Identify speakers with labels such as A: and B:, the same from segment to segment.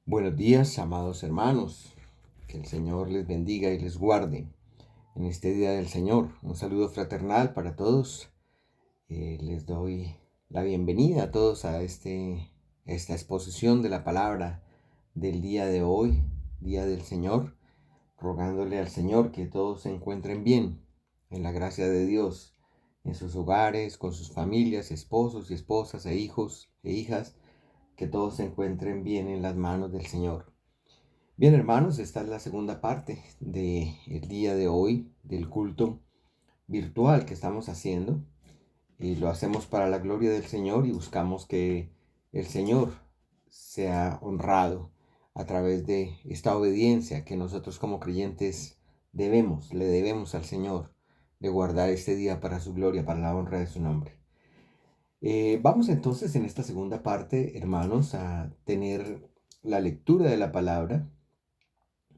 A: Buenos días, amados hermanos. Que el Señor les bendiga y les guarde en este día del Señor. Un saludo fraternal para todos. Les doy la bienvenida a todos a esta exposición de la palabra del día de hoy, Día del Señor, rogándole al Señor que todos se encuentren bien en la gracia de Dios, en sus hogares, con sus familias, esposos y esposas e hijos e hijas, que todos se encuentren bien en las manos del Señor. Bien, hermanos, esta es la segunda parte del día de hoy, del culto virtual que estamos haciendo. Y lo hacemos para la gloria del Señor y buscamos que el Señor sea honrado a través de esta obediencia que nosotros como creyentes le debemos al Señor, de guardar este día para su gloria, para la honra de su nombre. Vamos entonces en esta segunda parte, hermanos, a tener la lectura de la palabra.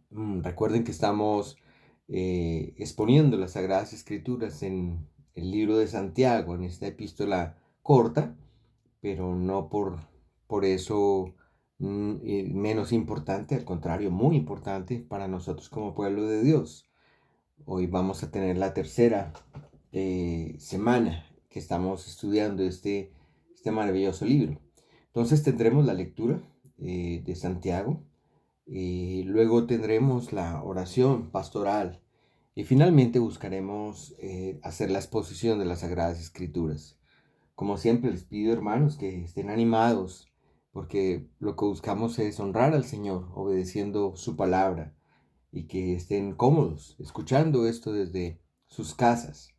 A: Recuerden que estamos exponiendo las Sagradas Escrituras en el libro de Santiago, en esta epístola corta, pero no por eso menos importante, al contrario, muy importante para nosotros como pueblo de Dios. Hoy vamos a tener la tercera semana que estamos estudiando este maravilloso libro. Entonces tendremos la lectura de Santiago. Luego tendremos la oración pastoral y finalmente buscaremos hacer la exposición de las Sagradas Escrituras. Como siempre les pido, hermanos, que estén animados, porque lo que buscamos es honrar al Señor obedeciendo su palabra, y que estén cómodos escuchando esto desde sus casas.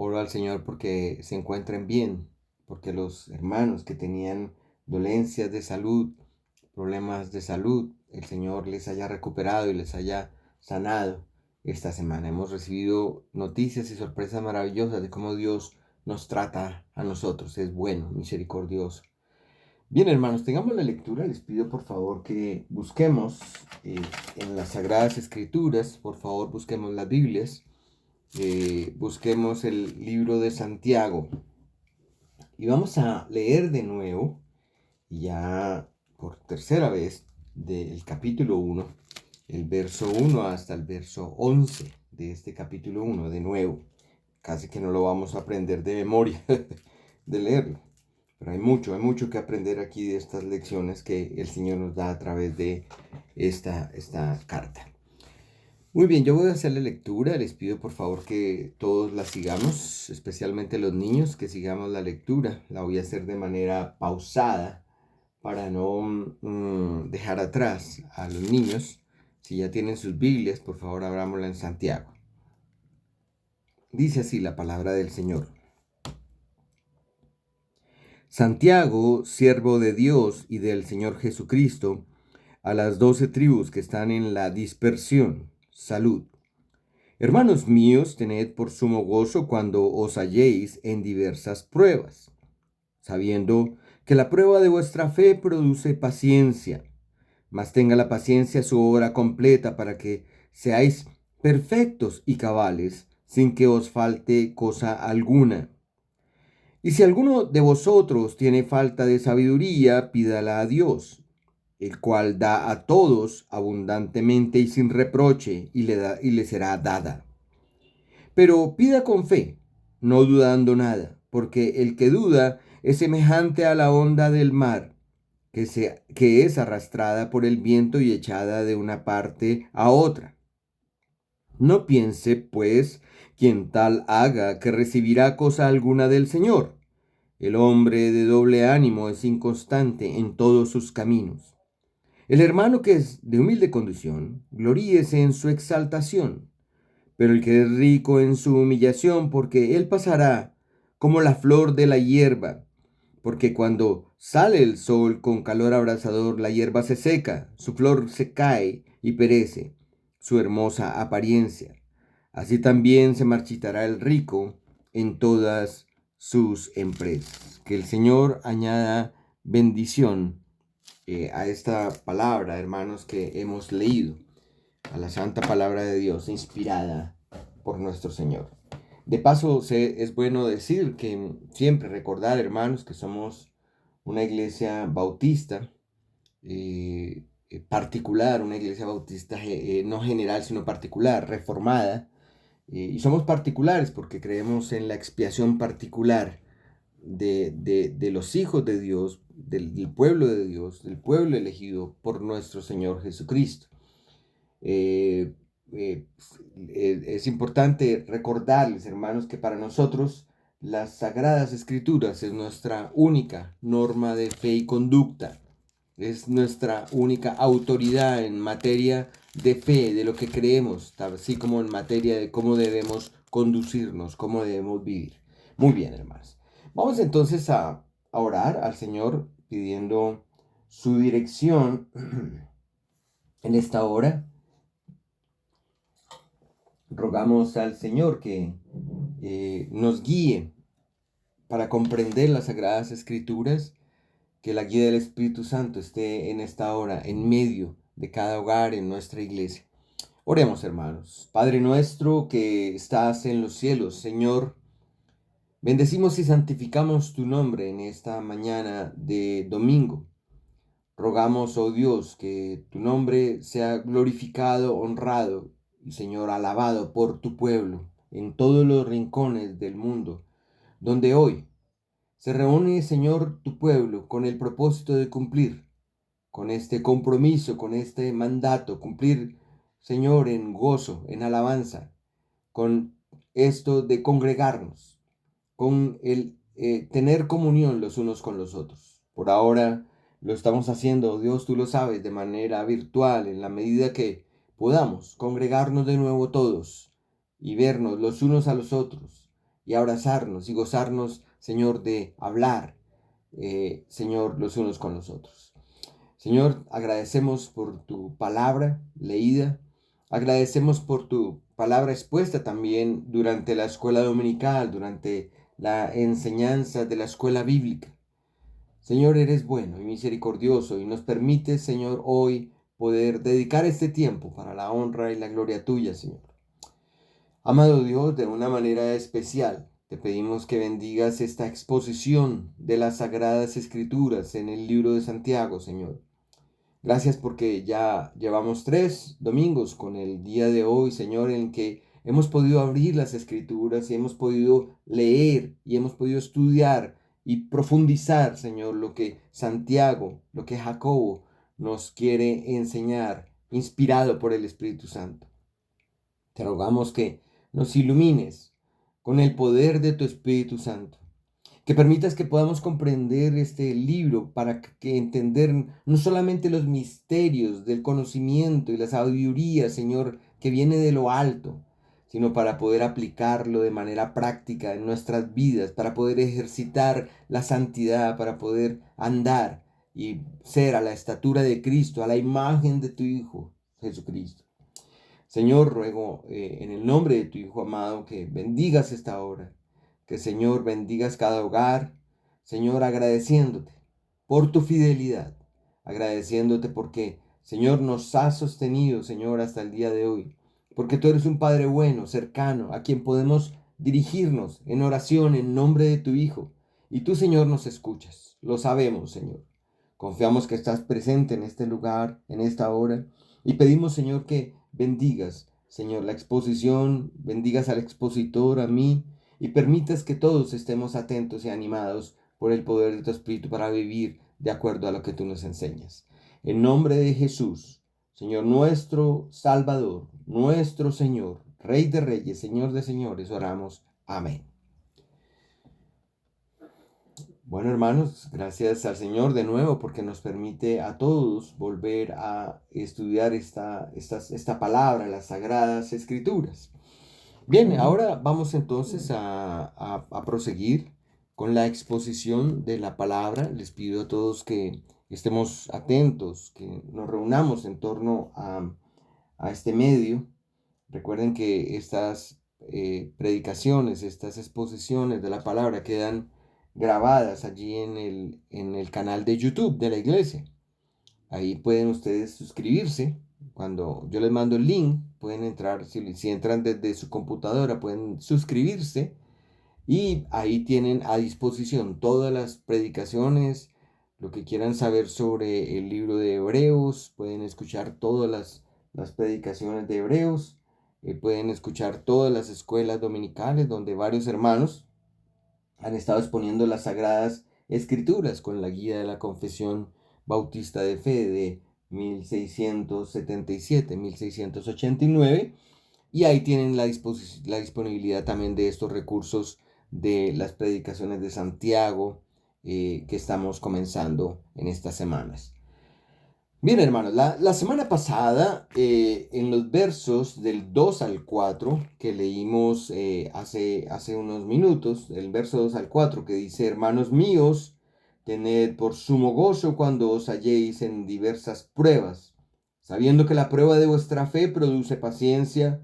A: Oro al Señor porque se encuentren bien, porque los hermanos que tenían dolencias de salud, problemas de salud, el Señor les haya recuperado y les haya sanado esta semana. Hemos recibido noticias y sorpresas maravillosas de cómo Dios nos trata a nosotros. Es bueno, misericordioso. Bien, hermanos, tengamos la lectura. Les pido por favor que busquemos en las Sagradas Escrituras, por favor busquemos las Biblias, busquemos el libro de Santiago y vamos a leer de nuevo, ya por tercera vez, del capítulo 1, el verso 1 hasta el verso 11 de este capítulo 1, de nuevo. Casi que no lo vamos a aprender de memoria de leerlo. Pero hay mucho que aprender aquí de estas lecciones que el Señor nos da a través de esta carta. Muy bien, yo voy a hacer la lectura. Les pido por favor que todos la sigamos, especialmente los niños, que sigamos la lectura. La voy a hacer de manera pausada para no dejar atrás a los niños. Si ya tienen sus Biblias, por favor abrámosla en Santiago. Dice así la palabra del Señor. Santiago, siervo de Dios y del Señor Jesucristo, a las 12 tribus que están en la dispersión, salud. Hermanos míos, tened por sumo gozo cuando os halléis en diversas pruebas, sabiendo que la prueba de vuestra fe produce paciencia, mas tenga la paciencia su obra completa para que seáis perfectos y cabales, sin que os falte cosa alguna. Y si alguno de vosotros tiene falta de sabiduría, pídala a Dios, el cual da a todos abundantemente y sin reproche, y le será dada. Pero pida con fe, no dudando nada, porque el que duda es semejante a la onda del mar, que es arrastrada por el viento y echada de una parte a otra. No piense, pues, quien tal haga que recibirá cosa alguna del Señor. El hombre de doble ánimo es inconstante en todos sus caminos. El hermano que es de humilde condición, gloríese en su exaltación, pero el que es rico en su humillación, porque él pasará como la flor de la hierba, porque cuando sale el sol con calor abrasador, la hierba se seca, su flor se cae y perece, su hermosa apariencia. Así también se marchitará el rico en todas sus empresas. Que el Señor añada bendición a esta palabra, hermanos, que hemos leído, a la santa palabra de Dios inspirada por nuestro Señor. De paso, es bueno decir que siempre recordar, hermanos, que somos una iglesia bautista. particular, una iglesia bautista no general, sino particular, reformada. Y somos particulares porque creemos en la expiación particular de los hijos de Dios, del pueblo de Dios, del pueblo elegido por nuestro Señor Jesucristo. Eh, eh, es importante recordarles, hermanos, que para nosotros las Sagradas Escrituras es nuestra única norma de fe y conducta. Es nuestra única autoridad en materia de fe, de lo que creemos, así como en materia de cómo debemos conducirnos, cómo debemos vivir. Muy bien, hermanos. Vamos entonces a orar al Señor pidiendo su dirección en esta hora. Rogamos al Señor que nos guíe para comprender las Sagradas Escrituras, que la guía del Espíritu Santo esté en esta hora, en medio de cada hogar en nuestra iglesia. Oremos, hermanos. Padre nuestro que estás en los cielos, Señor, bendecimos y santificamos tu nombre en esta mañana de domingo. Rogamos, oh Dios, que tu nombre sea glorificado, honrado y, Señor, alabado por tu pueblo en todos los rincones del mundo, donde hoy se reúne, Señor, tu pueblo con el propósito de cumplir con este compromiso, con este mandato, cumplir, Señor, en gozo, en alabanza, con esto de congregarnos, con el tener comunión los unos con los otros. Por ahora lo estamos haciendo, Dios, tú lo sabes, de manera virtual, en la medida que podamos congregarnos de nuevo todos y vernos los unos a los otros y abrazarnos y gozarnos, Señor, de hablar, Señor, los unos con los otros. Señor, agradecemos por tu palabra leída, agradecemos por tu palabra expuesta también durante la escuela dominical, durante la enseñanza de la escuela bíblica. Señor, eres bueno y misericordioso y nos permites, Señor, hoy poder dedicar este tiempo para la honra y la gloria tuya, Señor. Amado Dios, de una manera especial, te pedimos que bendigas esta exposición de las Sagradas Escrituras en el libro de Santiago, Señor. Gracias porque ya llevamos 3 domingos con el día de hoy, Señor, en que hemos podido abrir las Escrituras y hemos podido leer y hemos podido estudiar y profundizar, Señor, lo que Santiago, lo que Jacobo nos quiere enseñar, inspirado por el Espíritu Santo. Te rogamos que nos ilumines con el poder de tu Espíritu Santo, que permitas que podamos comprender este libro para que entender no solamente los misterios del conocimiento y la sabiduría, Señor, que viene de lo alto, sino para poder aplicarlo de manera práctica en nuestras vidas, para poder ejercitar la santidad, para poder andar y ser a la estatura de Cristo, a la imagen de tu Hijo, Jesucristo. Señor, ruego en el nombre de tu Hijo amado que bendigas esta hora, que Señor bendigas cada hogar, Señor, agradeciéndote por tu fidelidad, agradeciéndote porque, Señor, nos has sostenido, Señor, hasta el día de hoy, porque tú eres un Padre bueno, cercano, a quien podemos dirigirnos en oración en nombre de tu Hijo, y tú, Señor, nos escuchas, lo sabemos, Señor. Confiamos que estás presente en este lugar, en esta hora, y pedimos, Señor, que bendigas, Señor, la exposición, bendigas al expositor, a mí, y permitas que todos estemos atentos y animados por el poder de tu Espíritu para vivir de acuerdo a lo que tú nos enseñas. En nombre de Jesús, Señor nuestro Salvador, nuestro Señor, Rey de Reyes, Señor de Señores, oramos. Amén. Bueno, hermanos, gracias al Señor de nuevo porque nos permite a todos volver a estudiar esta palabra, las Sagradas Escrituras. Bien, ahora vamos entonces a proseguir con la exposición de la palabra. Les pido a todos que estemos atentos, que nos reunamos en torno a este medio. Recuerden que estas predicaciones, estas exposiciones de la palabra quedan grabadas allí en el canal de YouTube de la iglesia. Ahí pueden ustedes suscribirse. Cuando yo les mando el link, pueden entrar, si entran desde su computadora, pueden suscribirse y ahí tienen a disposición todas las predicaciones, lo que quieran saber sobre el libro de Hebreos, pueden escuchar todas las predicaciones de Hebreos, pueden escuchar todas las escuelas dominicales donde varios hermanos han estado exponiendo las sagradas escrituras con la guía de la Confesión Bautista de Fe de 1677, 1689, y ahí tienen la disponibilidad también de estos recursos de las predicaciones de Santiago que estamos comenzando en estas semanas. Bien, hermanos, la semana pasada, en los versos del 2 al 4 que leímos hace unos minutos, el verso 2 al 4 que dice: hermanos míos, tened por sumo gozo cuando os halléis en diversas pruebas, sabiendo que la prueba de vuestra fe produce paciencia.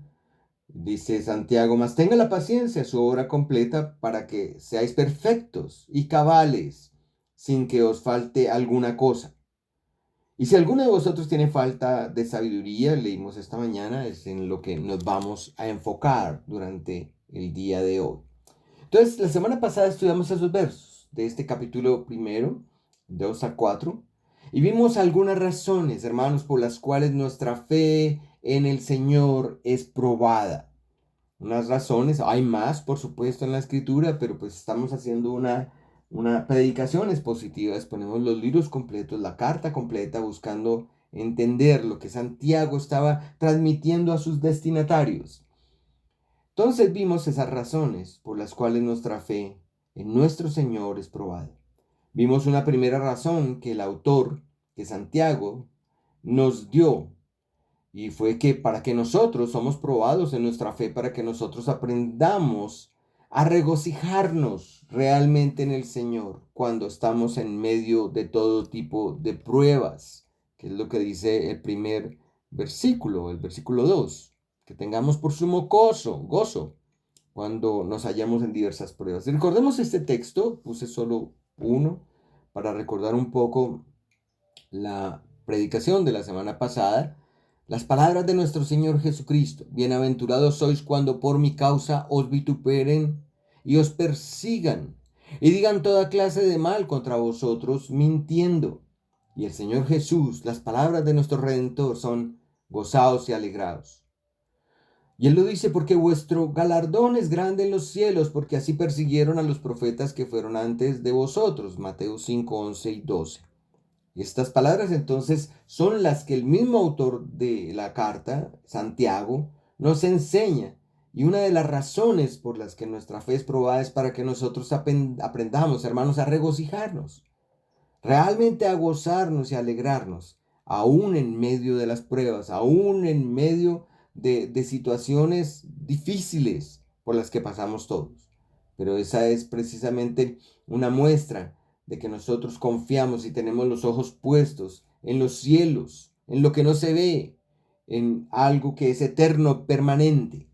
A: Dice Santiago: mas tenga la paciencia su obra completa, para que seáis perfectos y cabales, sin que os falte alguna cosa. Y si alguno de vosotros tiene falta de sabiduría, leímos esta mañana, es en lo que nos vamos a enfocar durante el día de hoy. Entonces, la semana pasada estudiamos esos versos de este capítulo primero, 2 a 4, y vimos algunas razones, hermanos, por las cuales nuestra fe en el Señor es probada. Unas razones, hay más, por supuesto, en la Escritura, pero pues estamos haciendo una predicación expositiva, exponemos los libros completos, la carta completa, buscando entender lo que Santiago estaba transmitiendo a sus destinatarios. Entonces vimos esas razones por las cuales nuestra fe en nuestro Señor es probada. Vimos una primera razón que el autor, que Santiago, nos dio, y fue que para que nosotros somos probados en nuestra fe, para que nosotros aprendamos a regocijarnos realmente en el Señor cuando estamos en medio de todo tipo de pruebas, que es lo que dice el primer versículo, el versículo 2, que tengamos por sumo gozo cuando nos hallamos en diversas pruebas. Y recordemos este texto, puse solo uno para recordar un poco la predicación de la semana pasada. Las palabras de nuestro Señor Jesucristo: bienaventurados sois cuando por mi causa os vituperen y os persigan y digan toda clase de mal contra vosotros, mintiendo. Y el Señor Jesús, las palabras de nuestro Redentor son: gozaos y alegraos. Y Él lo dice porque vuestro galardón es grande en los cielos, porque así persiguieron a los profetas que fueron antes de vosotros. Mateo 5, 11 y 12. Y estas palabras entonces son las que el mismo autor de la carta, Santiago, nos enseña. Y una de las razones por las que nuestra fe es probada es para que nosotros aprendamos, hermanos, a regocijarnos, realmente a gozarnos y alegrarnos, aún en medio de las pruebas, aún en medio de situaciones difíciles por las que pasamos todos. Pero esa es precisamente una muestra de que nosotros confiamos y tenemos los ojos puestos en los cielos, en lo que no se ve, en algo que es eterno, permanente.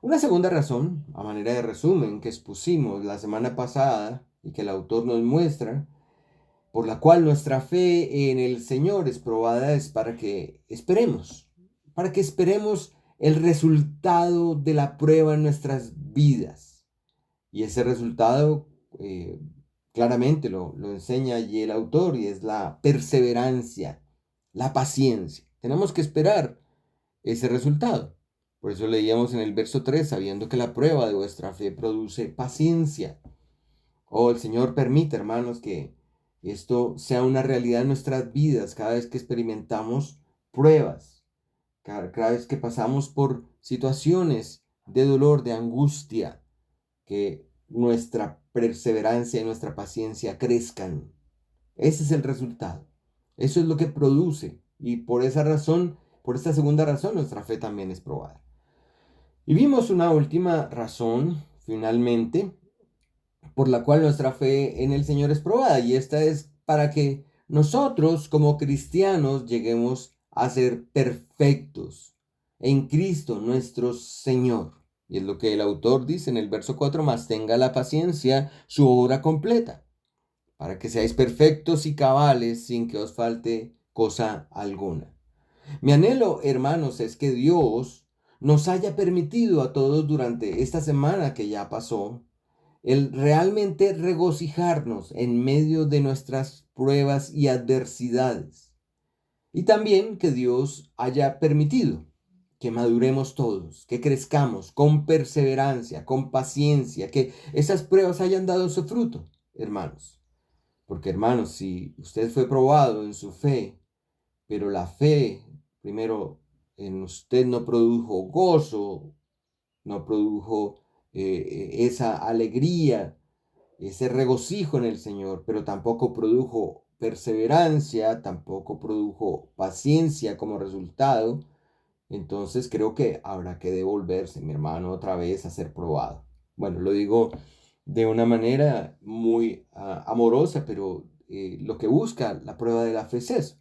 A: Una segunda razón, a manera de resumen, que expusimos la semana pasada y que el autor nos muestra, por la cual nuestra fe en el Señor es probada, es para que esperemos el resultado de la prueba en nuestras vidas. Y ese resultado claramente lo enseña allí el autor, y es la perseverancia, la paciencia. Tenemos que esperar ese resultado. Por eso leíamos en el verso 3: sabiendo que la prueba de vuestra fe produce paciencia. Oh, el Señor permite, hermanos, que esto sea una realidad en nuestras vidas cada vez que experimentamos pruebas, cada vez que pasamos por situaciones de dolor, de angustia, que nuestra perseverancia y nuestra paciencia crezcan. Ese es el resultado. Eso es lo que produce. Y por esa razón, por esta segunda razón, nuestra fe también es probada. Y vimos una última razón, finalmente, por la cual nuestra fe en el Señor es probada. Y esta es para que nosotros como cristianos lleguemos a ser perfectos en Cristo nuestro Señor. Y es lo que el autor dice en el verso 4: mas tenga la paciencia su obra completa, para que seáis perfectos y cabales, sin que os falte cosa alguna. Mi anhelo, hermanos, es que Dios nos haya permitido a todos durante esta semana que ya pasó el realmente regocijarnos en medio de nuestras pruebas y adversidades. Y también que Dios haya permitido que maduremos todos, que crezcamos con perseverancia, con paciencia, que esas pruebas hayan dado su fruto, hermanos. Porque, hermanos, si usted fue probado en su fe, pero la fe, primero, en usted no produjo gozo, no produjo esa alegría, ese regocijo en el Señor, pero tampoco produjo perseverancia, tampoco produjo paciencia como resultado, entonces creo que habrá que devolverse, mi hermano, otra vez a ser probado. Bueno, lo digo de una manera muy amorosa, pero lo que busca la prueba de la fe es eso.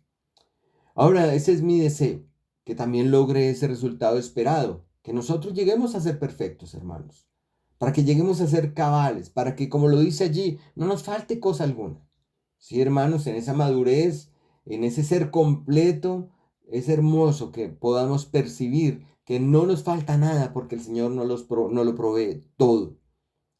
A: Ahora, ese es mi deseo, que también logre ese resultado esperado, que nosotros lleguemos a ser perfectos, hermanos, para que lleguemos a ser cabales, para que, como lo dice allí, no nos falte cosa alguna. Sí, hermanos, en esa madurez, en ese ser completo, es hermoso que podamos percibir que no nos falta nada porque el Señor no lo provee todo.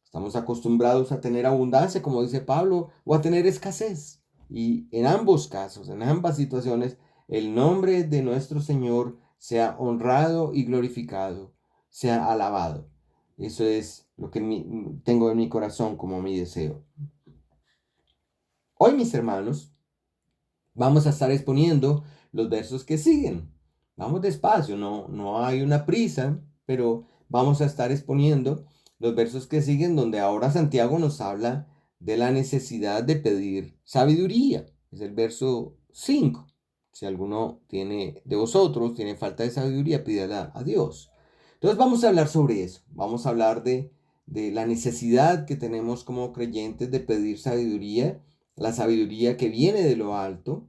A: Estamos acostumbrados a tener abundancia, como dice Pablo, o a tener escasez. Y en ambos casos, en ambas situaciones, el nombre de nuestro Señor sea honrado y glorificado, sea alabado. Eso es lo que tengo en mi corazón como mi deseo. Hoy, mis hermanos, vamos a estar exponiendo los versos que siguen. Vamos despacio, no hay una prisa, pero vamos a estar exponiendo los versos que siguen donde ahora Santiago nos habla de la necesidad de pedir sabiduría. Es el verso 5. Si alguno de vosotros tiene falta de sabiduría, pídala a Dios. Entonces vamos a hablar sobre eso. Vamos a hablar de la necesidad que tenemos como creyentes de pedir sabiduría, la sabiduría que viene de lo alto.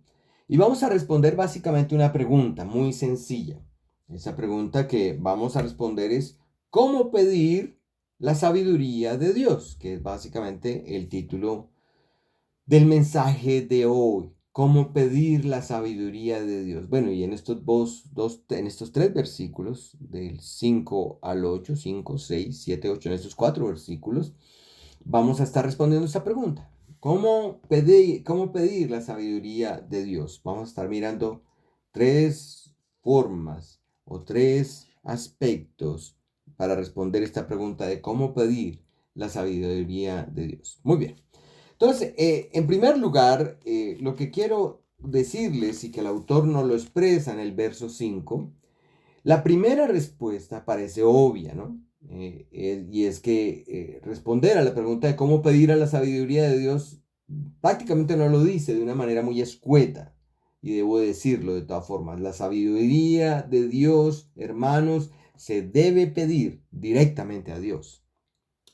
A: Y vamos a responder básicamente una pregunta muy sencilla. Esa pregunta que vamos a responder es, ¿cómo pedir la sabiduría de Dios? Que es básicamente el título del mensaje de hoy. ¿Cómo pedir la sabiduría de Dios? Bueno, y en en estos tres versículos, del 5 al 8, 5, 6, 7, 8, en estos cuatro versículos, vamos a estar respondiendo esa pregunta. Cómo pedir la sabiduría de Dios? Vamos a estar mirando tres formas o tres aspectos para responder esta pregunta de cómo pedir la sabiduría de Dios. Muy bien. Entonces, en primer lugar, lo que quiero decirles y que el autor nos lo expresa en el verso 5, la primera respuesta parece obvia, ¿no? Y es que responder a la pregunta de cómo pedir a la sabiduría de Dios prácticamente no lo dice de una manera muy escueta. Y debo decirlo de todas formas, la sabiduría de Dios, hermanos, se debe pedir directamente a Dios.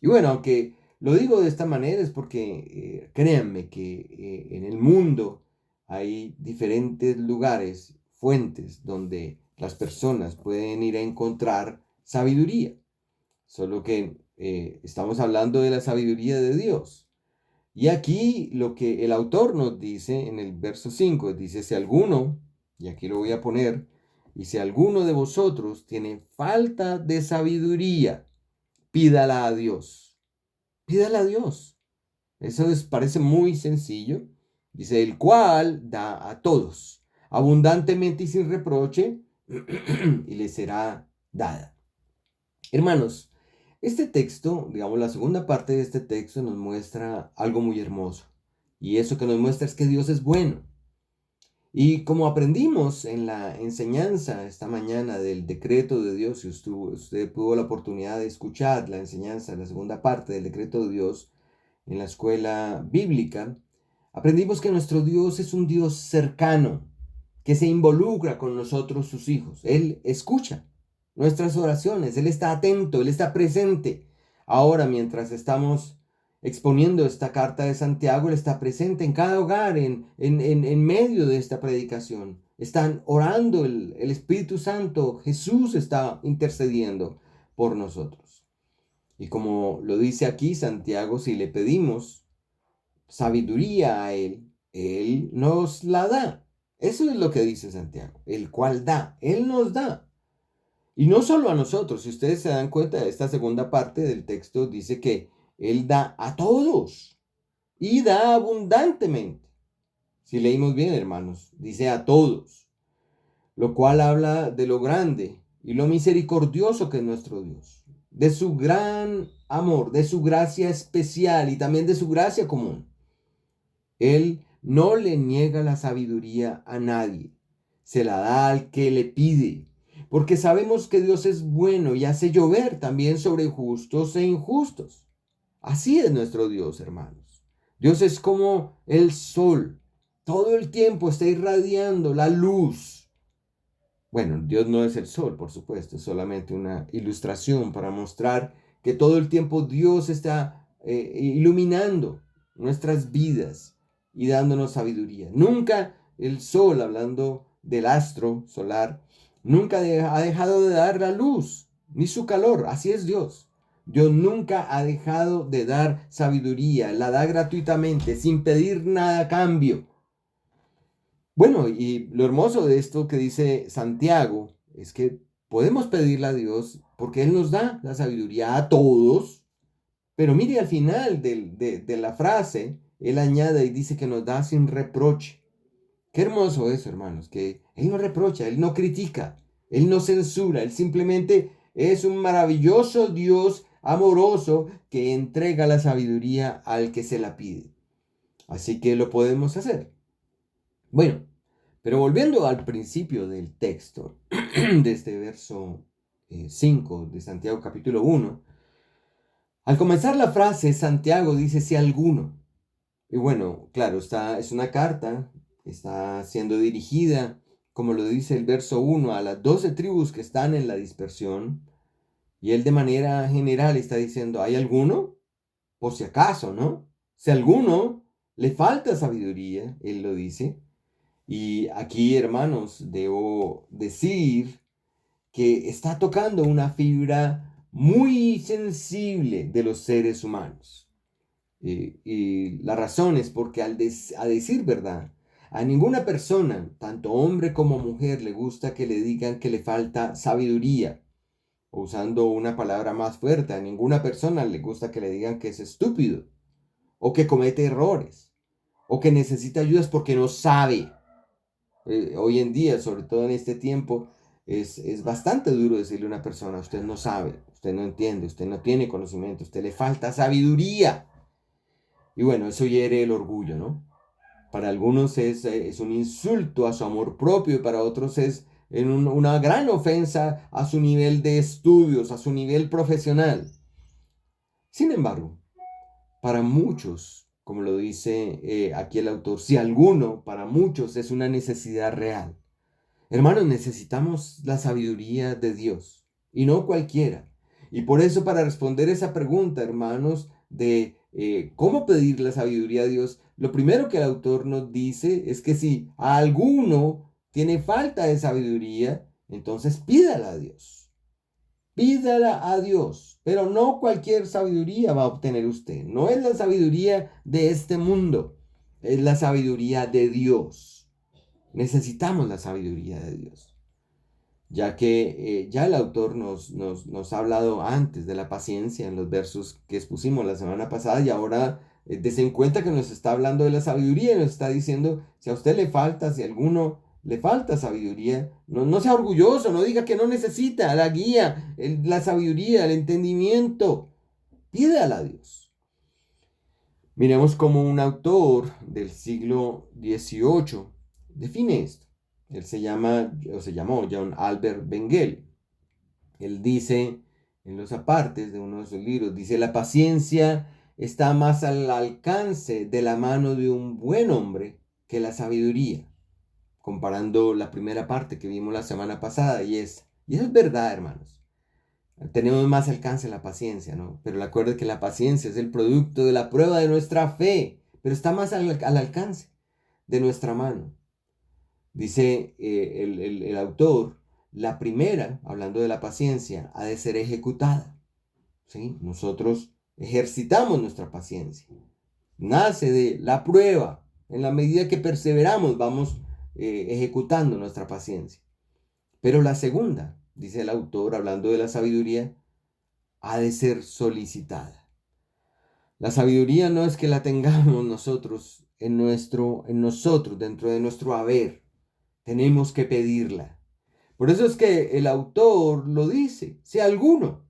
A: Y bueno, aunque lo digo de esta manera es porque créanme que en el mundo hay diferentes lugares, fuentes donde las personas pueden ir a encontrar sabiduría. Solo que estamos hablando de la sabiduría de Dios. Y aquí lo que el autor nos dice en el verso 5, dice, si alguno, y aquí lo voy a poner, y si alguno de vosotros tiene falta de sabiduría, pídala a Dios. Pídala a Dios. Parece muy sencillo. Dice, el cual da a todos, abundantemente y sin reproche, y le será dada. Hermanos, este texto, digamos, la segunda parte de este texto nos muestra algo muy hermoso. Y eso que nos muestra es que Dios es bueno. Y como aprendimos en la enseñanza esta mañana del decreto de Dios, si usted tuvo la oportunidad de escuchar la enseñanza, la segunda parte del decreto de Dios en la escuela bíblica, aprendimos que nuestro Dios es un Dios cercano, que se involucra con nosotros, sus hijos. Él escucha nuestras oraciones, Él está atento, Él está presente. Ahora, mientras estamos exponiendo esta carta de Santiago, Él está presente en cada hogar, en medio de esta predicación. Están orando el Espíritu Santo, Jesús está intercediendo por nosotros. Y como lo dice aquí Santiago, si le pedimos sabiduría a Él, Él nos la da. Eso es lo que dice Santiago, el cual da, Él nos da. Y no solo a nosotros, si ustedes se dan cuenta, esta segunda parte del texto dice que Él da a todos y da abundantemente. Si leímos bien, hermanos, dice a todos, lo cual habla de lo grande y lo misericordioso que es nuestro Dios, de su gran amor, de su gracia especial y también de su gracia común. Él no le niega la sabiduría a nadie, se la da al que le pide, porque sabemos que Dios es bueno y hace llover también sobre justos e injustos. Así es nuestro Dios, hermanos. Dios es como el sol, todo el tiempo está irradiando la luz. Bueno, Dios no es el sol, por supuesto, es solamente una ilustración para mostrar que todo el tiempo Dios está iluminando nuestras vidas y dándonos sabiduría. Nunca el sol, hablando del astro solar, nunca ha dejado de dar la luz, ni su calor. Así es Dios. Dios nunca ha dejado de dar sabiduría, la da gratuitamente, sin pedir nada a cambio. Bueno, y lo hermoso de esto que dice Santiago es que podemos pedirle a Dios porque Él nos da la sabiduría a todos, pero mire al final de la frase, Él añade y dice que nos da sin reproche. Qué hermoso eso, hermanos, que Él no reprocha, Él no critica, Él no censura, Él simplemente es un maravilloso Dios amoroso que entrega la sabiduría al que se la pide. Así que lo podemos hacer. Bueno, pero volviendo al principio del texto, de este verso 5 de Santiago capítulo 1, al comenzar la frase, Santiago dice si alguno. Y bueno, claro, es una carta, está siendo dirigida, como lo dice el verso 1, a las 12 tribus que están en la dispersión. Y él de manera general está diciendo, ¿hay alguno? Por si acaso, ¿no? Si a alguno le falta sabiduría, él lo dice. Y aquí, hermanos, debo decir que está tocando una fibra muy sensible de los seres humanos. Y la razón es porque a decir verdad, a ninguna persona, tanto hombre como mujer, le gusta que le digan que le falta sabiduría. O usando una palabra más fuerte, a ninguna persona le gusta que le digan que es estúpido, o que comete errores, o que necesita ayudas porque no sabe. Hoy en día, sobre todo en este tiempo, es bastante duro decirle a una persona, usted no sabe, usted no entiende, usted no tiene conocimiento, usted le falta sabiduría. Y bueno, eso hiere el orgullo, ¿no? Para algunos es un insulto a su amor propio y para otros es una gran ofensa a su nivel de estudios, a su nivel profesional. Sin embargo, para muchos, como lo dice aquí el autor, si alguno, para muchos es una necesidad real. Hermanos, necesitamos la sabiduría de Dios y no cualquiera. Y por eso para responder esa pregunta, hermanos, de cómo pedir la sabiduría a Dios, lo primero que el autor nos dice es que si a alguno tiene falta de sabiduría, entonces pídala a Dios. Pídala a Dios, pero no cualquier sabiduría va a obtener usted. No es la sabiduría de este mundo, es la sabiduría de Dios. Necesitamos la sabiduría de Dios, ya que ya el autor nos ha hablado antes de la paciencia en los versos que expusimos la semana pasada y ahora dese en cuenta que nos está hablando de la sabiduría y nos está diciendo si a usted le falta, si a alguno le falta sabiduría, no sea orgulloso, no diga que no necesita la guía, la sabiduría, el entendimiento, pídala a Dios. Miremos cómo un autor del siglo XVIII define esto. Él se llamó John Albert Bengel. Él dice en los apartes de uno de sus libros, dice, la paciencia está más al alcance de la mano de un buen hombre que la sabiduría. Comparando la primera parte que vimos la semana pasada y eso es verdad, hermanos. Tenemos más alcance la paciencia, ¿no? Pero recuerden que la paciencia es el producto de la prueba de nuestra fe, pero está más al alcance de nuestra mano. Dice el autor, la primera, hablando de la paciencia, ha de ser ejecutada. ¿Sí? Nosotros ejercitamos nuestra paciencia. Nace de la prueba. En la medida que perseveramos, vamos ejecutando nuestra paciencia. Pero la segunda, dice el autor, hablando de la sabiduría, ha de ser solicitada. La sabiduría no es que la tengamos nosotros en nosotros, dentro de nuestro haber. Tenemos que pedirla. Por eso es que el autor lo dice, si alguno,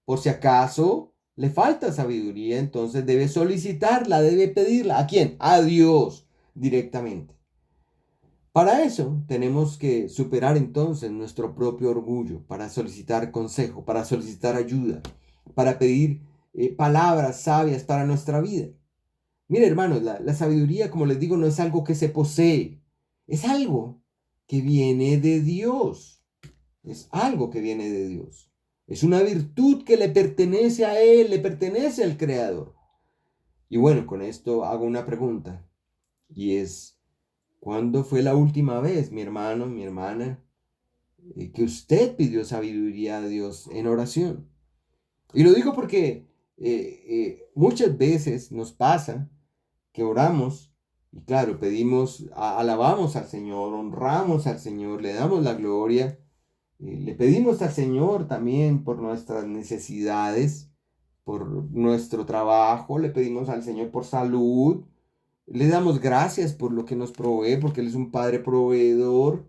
A: por si acaso, le falta sabiduría, entonces debe solicitarla, debe pedirla. ¿A quién? A Dios directamente. Para eso tenemos que superar entonces nuestro propio orgullo, para solicitar consejo, para solicitar ayuda, para pedir palabras sabias para nuestra vida. Mire, hermanos, la sabiduría, como les digo, no es algo que se posee, es algo que viene de Dios. Es algo que viene de Dios. Es una virtud que le pertenece a Él, le pertenece al Creador. Y bueno, con esto hago una pregunta, y es, ¿cuándo fue la última vez, mi hermano, mi hermana, que usted pidió sabiduría a Dios en oración? Y lo digo porque muchas veces nos pasa que oramos y claro, pedimos, alabamos al Señor, honramos al Señor, le damos la gloria, le pedimos al Señor también por nuestras necesidades, por nuestro trabajo, le pedimos al Señor por salud, le damos gracias por lo que nos provee, porque Él es un Padre proveedor.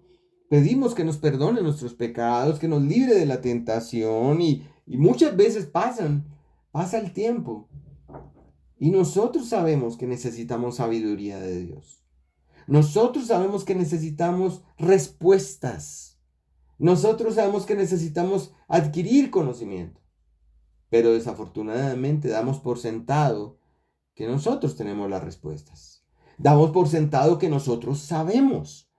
A: Pedimos que nos perdone nuestros pecados, que nos libre de la tentación y muchas veces pasa el tiempo y nosotros sabemos que necesitamos sabiduría de Dios. Nosotros sabemos que necesitamos respuestas. Nosotros sabemos que necesitamos adquirir conocimiento. Pero desafortunadamente damos por sentado que nosotros tenemos las respuestas. Damos por sentado que nosotros sabemos.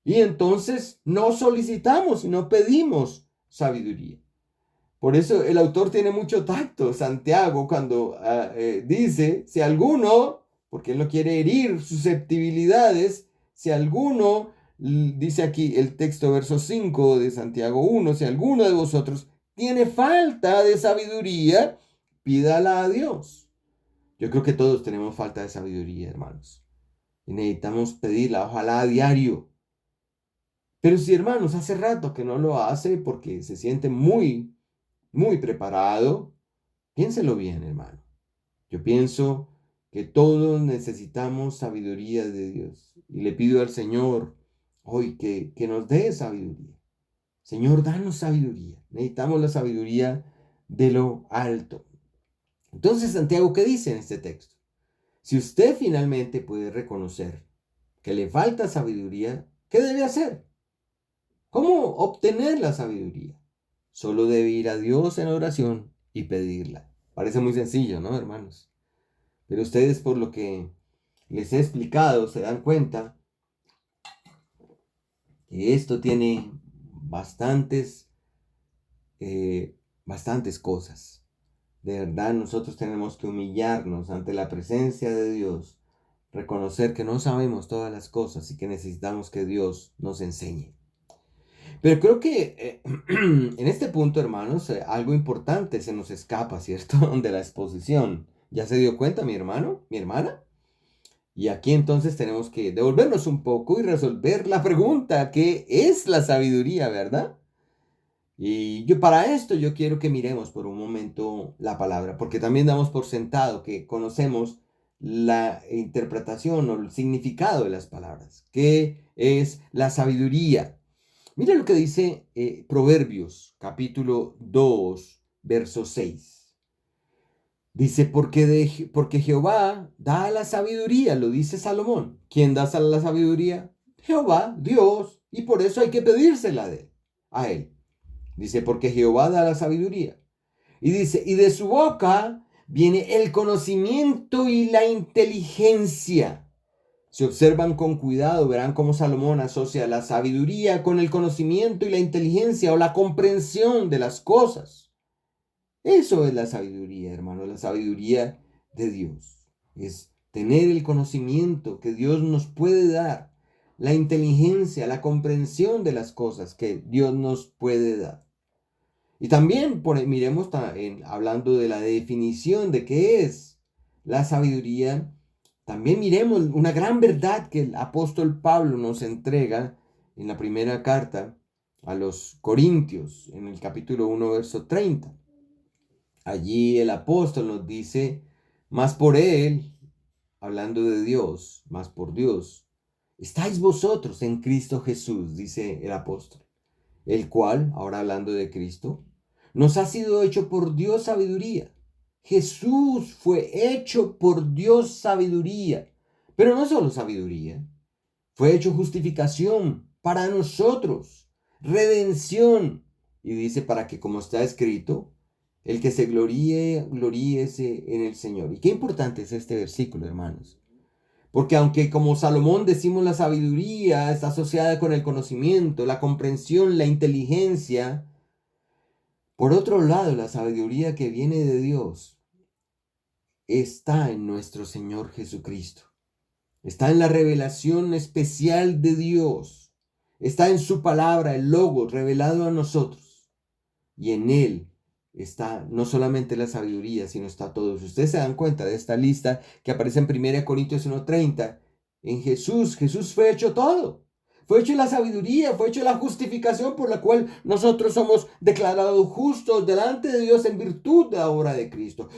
A: Y entonces no solicitamos y no pedimos sabiduría. Por eso el autor tiene mucho tacto, Santiago, cuando dice, si alguno, porque él no quiere herir susceptibilidades, si alguno, dice aquí el texto verso 5 de Santiago 1, si alguno de vosotros tiene falta de sabiduría, pídala a Dios. Yo creo que todos tenemos falta de sabiduría, hermanos. Y necesitamos pedirla, ojalá a diario. Pero si, hermanos, hace rato que no lo hace porque se siente muy preparado, piénselo bien, hermano. Yo pienso que todos necesitamos sabiduría de Dios. Y le pido al Señor hoy que nos dé sabiduría. Señor, danos sabiduría. Necesitamos la sabiduría de lo alto. Entonces, Santiago, ¿qué dice en este texto? Si usted finalmente puede reconocer que le falta sabiduría, ¿qué debe hacer? ¿Cómo obtener la sabiduría? Solo debe ir a Dios en oración y pedirla. Parece muy sencillo, ¿no, hermanos? Pero ustedes, por lo que les he explicado, se dan cuenta que esto tiene bastantes, bastantes cosas. De verdad, nosotros tenemos que humillarnos ante la presencia de Dios, reconocer que no sabemos todas las cosas y que necesitamos que Dios nos enseñe. Pero creo que en este punto, hermanos, algo importante se nos escapa, ¿cierto? De la exposición. ¿Ya se dio cuenta mi hermano, mi hermana? Y aquí entonces tenemos que devolvernos un poco y resolver la pregunta, ¿qué es la sabiduría, verdad? Y yo para esto yo quiero que miremos por un momento la palabra, porque también damos por sentado que conocemos la interpretación o el significado de las palabras. ¿Qué es la sabiduría? Mira lo que dice Proverbios, capítulo 2, verso 6. Dice, porque Jehová da la sabiduría, lo dice Salomón. ¿Quién da la sabiduría? Jehová, Dios, y por eso hay que pedírsela a él. Dice, porque Jehová da la sabiduría. Y dice, y de su boca viene el conocimiento y la inteligencia. Si observan con cuidado, verán cómo Salomón asocia la sabiduría con el conocimiento y la inteligencia o la comprensión de las cosas. Eso es la sabiduría, hermano, la sabiduría de Dios. Es tener el conocimiento que Dios nos puede dar, la inteligencia, la comprensión de las cosas que Dios nos puede dar. Y también miremos hablando de la definición de qué es la sabiduría. También miremos una gran verdad que el apóstol Pablo nos entrega en la primera carta a los Corintios, en el capítulo 1, verso 30. Allí el apóstol nos dice, más por él, hablando de Dios, más por Dios, estáis vosotros en Cristo Jesús, dice el apóstol, el cual, ahora hablando de Cristo, nos ha sido hecho por Dios sabiduría. Jesús fue hecho por Dios sabiduría, pero no solo sabiduría, fue hecho justificación para nosotros, redención. Y dice, para que como está escrito, el que se gloríe, gloríese en el Señor. Y qué importante es este versículo, hermanos. Porque aunque como Salomón decimos la sabiduría está asociada con el conocimiento, la comprensión, la inteligencia, por otro lado, la sabiduría que viene de Dios está en nuestro Señor Jesucristo. Está en la revelación especial de Dios. Está en su palabra, el Logos, revelado a nosotros. Y en él está no solamente la sabiduría, sino está todo. Si ustedes se dan cuenta de esta lista que aparece en 1 Corintios 1:30, en Jesús fue hecho todo. Fue hecho la sabiduría, fue hecho la justificación por la cual nosotros somos declarados justos delante de Dios en virtud de la obra de Cristo.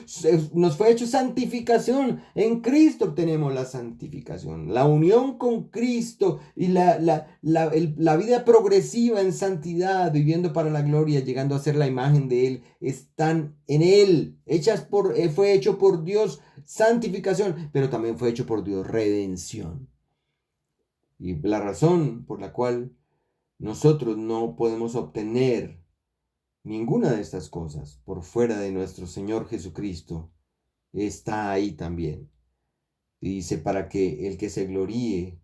A: Nos fue hecho santificación. En Cristo obtenemos la santificación, la unión con Cristo y la vida progresiva en santidad, viviendo para la gloria, llegando a ser la imagen de Él, están en Él. Fue hecho por Dios santificación, pero también fue hecho por Dios redención. Y la razón por la cual nosotros no podemos obtener ninguna de estas cosas por fuera de nuestro Señor Jesucristo está ahí también. Y dice, para que el que se gloríe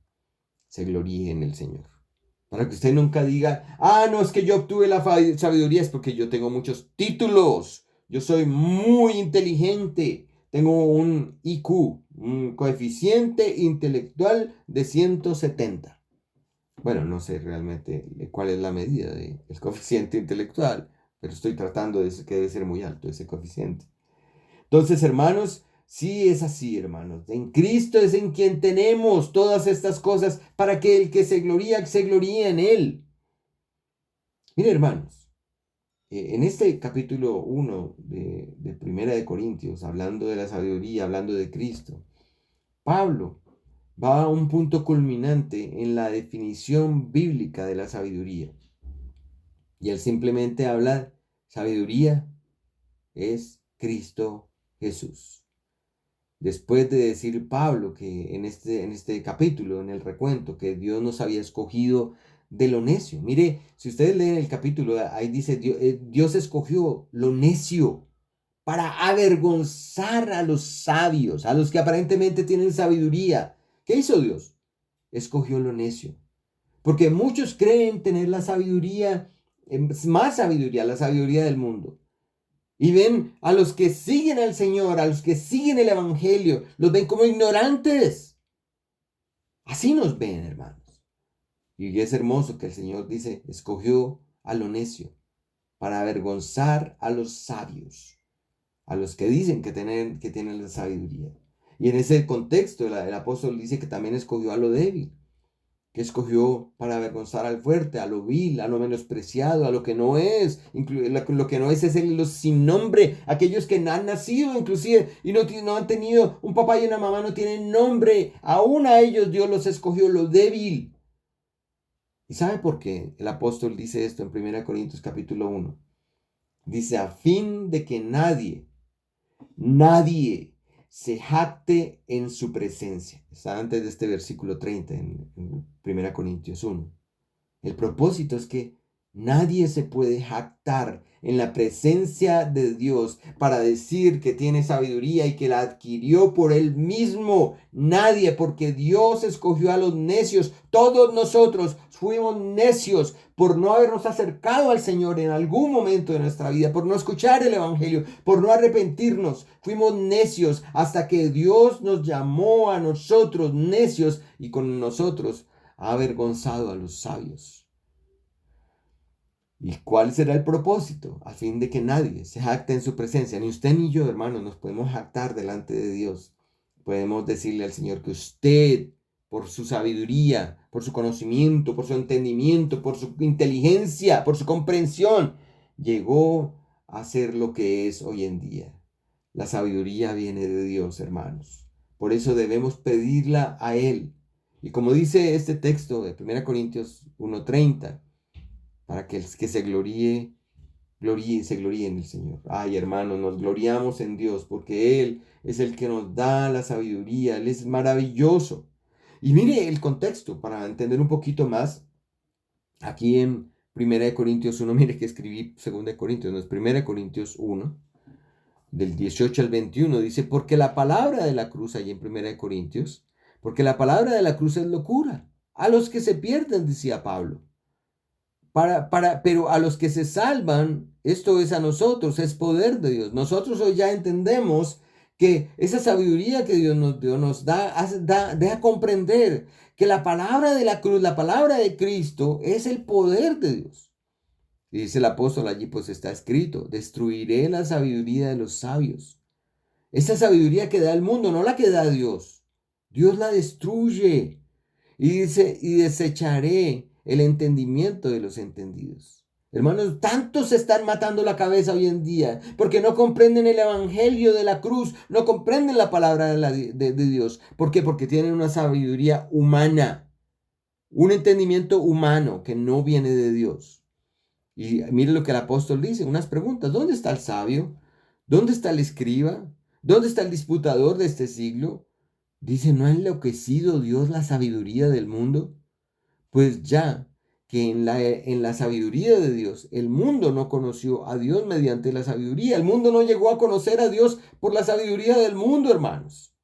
A: en el Señor. Para que usted nunca diga, no, es que yo obtuve la sabiduría, es porque yo tengo muchos títulos, yo soy muy inteligente, tengo un IQ, un coeficiente intelectual de 170. Bueno, no sé realmente cuál es la medida del coeficiente intelectual, pero estoy tratando de que debe ser muy alto ese coeficiente. Entonces, hermanos, sí es así, hermanos. En Cristo es en quien tenemos todas estas cosas para que el que se gloríe en Él. Mire, hermanos, en este capítulo 1 de Primera de Corintios, hablando de la sabiduría, hablando de Cristo, Pablo va a un punto culminante en la definición bíblica de la sabiduría. Y él simplemente habla, sabiduría es Cristo Jesús. Después de decir Pablo que en este capítulo, en el recuento, que Dios nos había escogido de lo necio. Mire, si ustedes leen el capítulo, ahí dice, Dios escogió lo necio para avergonzar a los sabios, a los que aparentemente tienen sabiduría. ¿Qué hizo Dios? Escogió lo necio. Porque muchos creen tener la sabiduría, más sabiduría, la sabiduría del mundo. Y ven a los que siguen al Señor, a los que siguen el Evangelio, los ven como ignorantes. Así nos ven, hermanos. Y es hermoso que el Señor dice, escogió a lo necio para avergonzar a los sabios, a los que dicen que tienen la sabiduría. Y en ese contexto el apóstol dice que también escogió a lo débil, que escogió para avergonzar al fuerte, a lo vil, a lo menospreciado, a lo que no es. Lo que no es los sin nombre, aquellos que han nacido inclusive y no han tenido un papá y una mamá, no tienen nombre. Aún a ellos Dios los escogió, lo débil. ¿Y sabe por qué el apóstol dice esto en 1 Corintios capítulo 1? Dice, a fin de que nadie se jacte en su presencia. Está antes de este versículo 30 en 1 Corintios 1. El propósito es que nadie se puede jactar en la presencia de Dios para decir que tiene sabiduría y que la adquirió por él mismo. Nadie, porque Dios escogió a los necios. Todos nosotros fuimos necios por no habernos acercado al Señor en algún momento de nuestra vida, por no escuchar el Evangelio, por no arrepentirnos. Fuimos necios hasta que Dios nos llamó a nosotros necios y con nosotros ha avergonzado a los sabios. ¿Y cuál será el propósito? A fin de que nadie se jacte en su presencia. Ni usted ni yo, hermanos, nos podemos jactar delante de Dios. Podemos decirle al Señor que usted, por su sabiduría, por su conocimiento, por su entendimiento, por su inteligencia, por su comprensión, llegó a ser lo que es hoy en día. La sabiduría viene de Dios, hermanos. Por eso debemos pedirla a Él. Y como dice este texto de 1 Corintios 1:30, para que el que se se gloríe en el Señor. Ay, hermanos, nos gloriamos en Dios porque Él es el que nos da la sabiduría. Él es maravilloso. Y mire el contexto para entender un poquito más. Aquí en 1 Corintios 1, mire que escribí 2 Corintios, no es 1 Corintios 1, del 18 al 21, dice, porque la palabra de la cruz, allí en 1 Corintios, porque la palabra de la cruz es locura. A los que se pierden, decía Pablo. Pero a los que se salvan, esto es a nosotros, es poder de Dios. Nosotros hoy ya entendemos que esa sabiduría que Dios nos deja comprender que la palabra de la cruz, la palabra de Cristo, es el poder de Dios. Y dice el apóstol allí, pues está escrito, destruiré la sabiduría de los sabios. Esa sabiduría que da el mundo, no la que da Dios. Dios la destruye. Y dice, y desecharé el entendimiento de los entendidos. Hermanos, tantos se están matando la cabeza hoy en día porque no comprenden el evangelio de la cruz, no comprenden la palabra de Dios. ¿Por qué? Porque tienen una sabiduría humana, un entendimiento humano que no viene de Dios. Y mire lo que el apóstol dice, unas preguntas. ¿Dónde está el sabio? ¿Dónde está el escriba? ¿Dónde está el disputador de este siglo? Dice, ¿no ha enloquecido Dios la sabiduría del mundo? Pues ya que en la sabiduría de Dios, el mundo no conoció a Dios mediante la sabiduría. El mundo no llegó a conocer a Dios por la sabiduría del mundo, hermanos.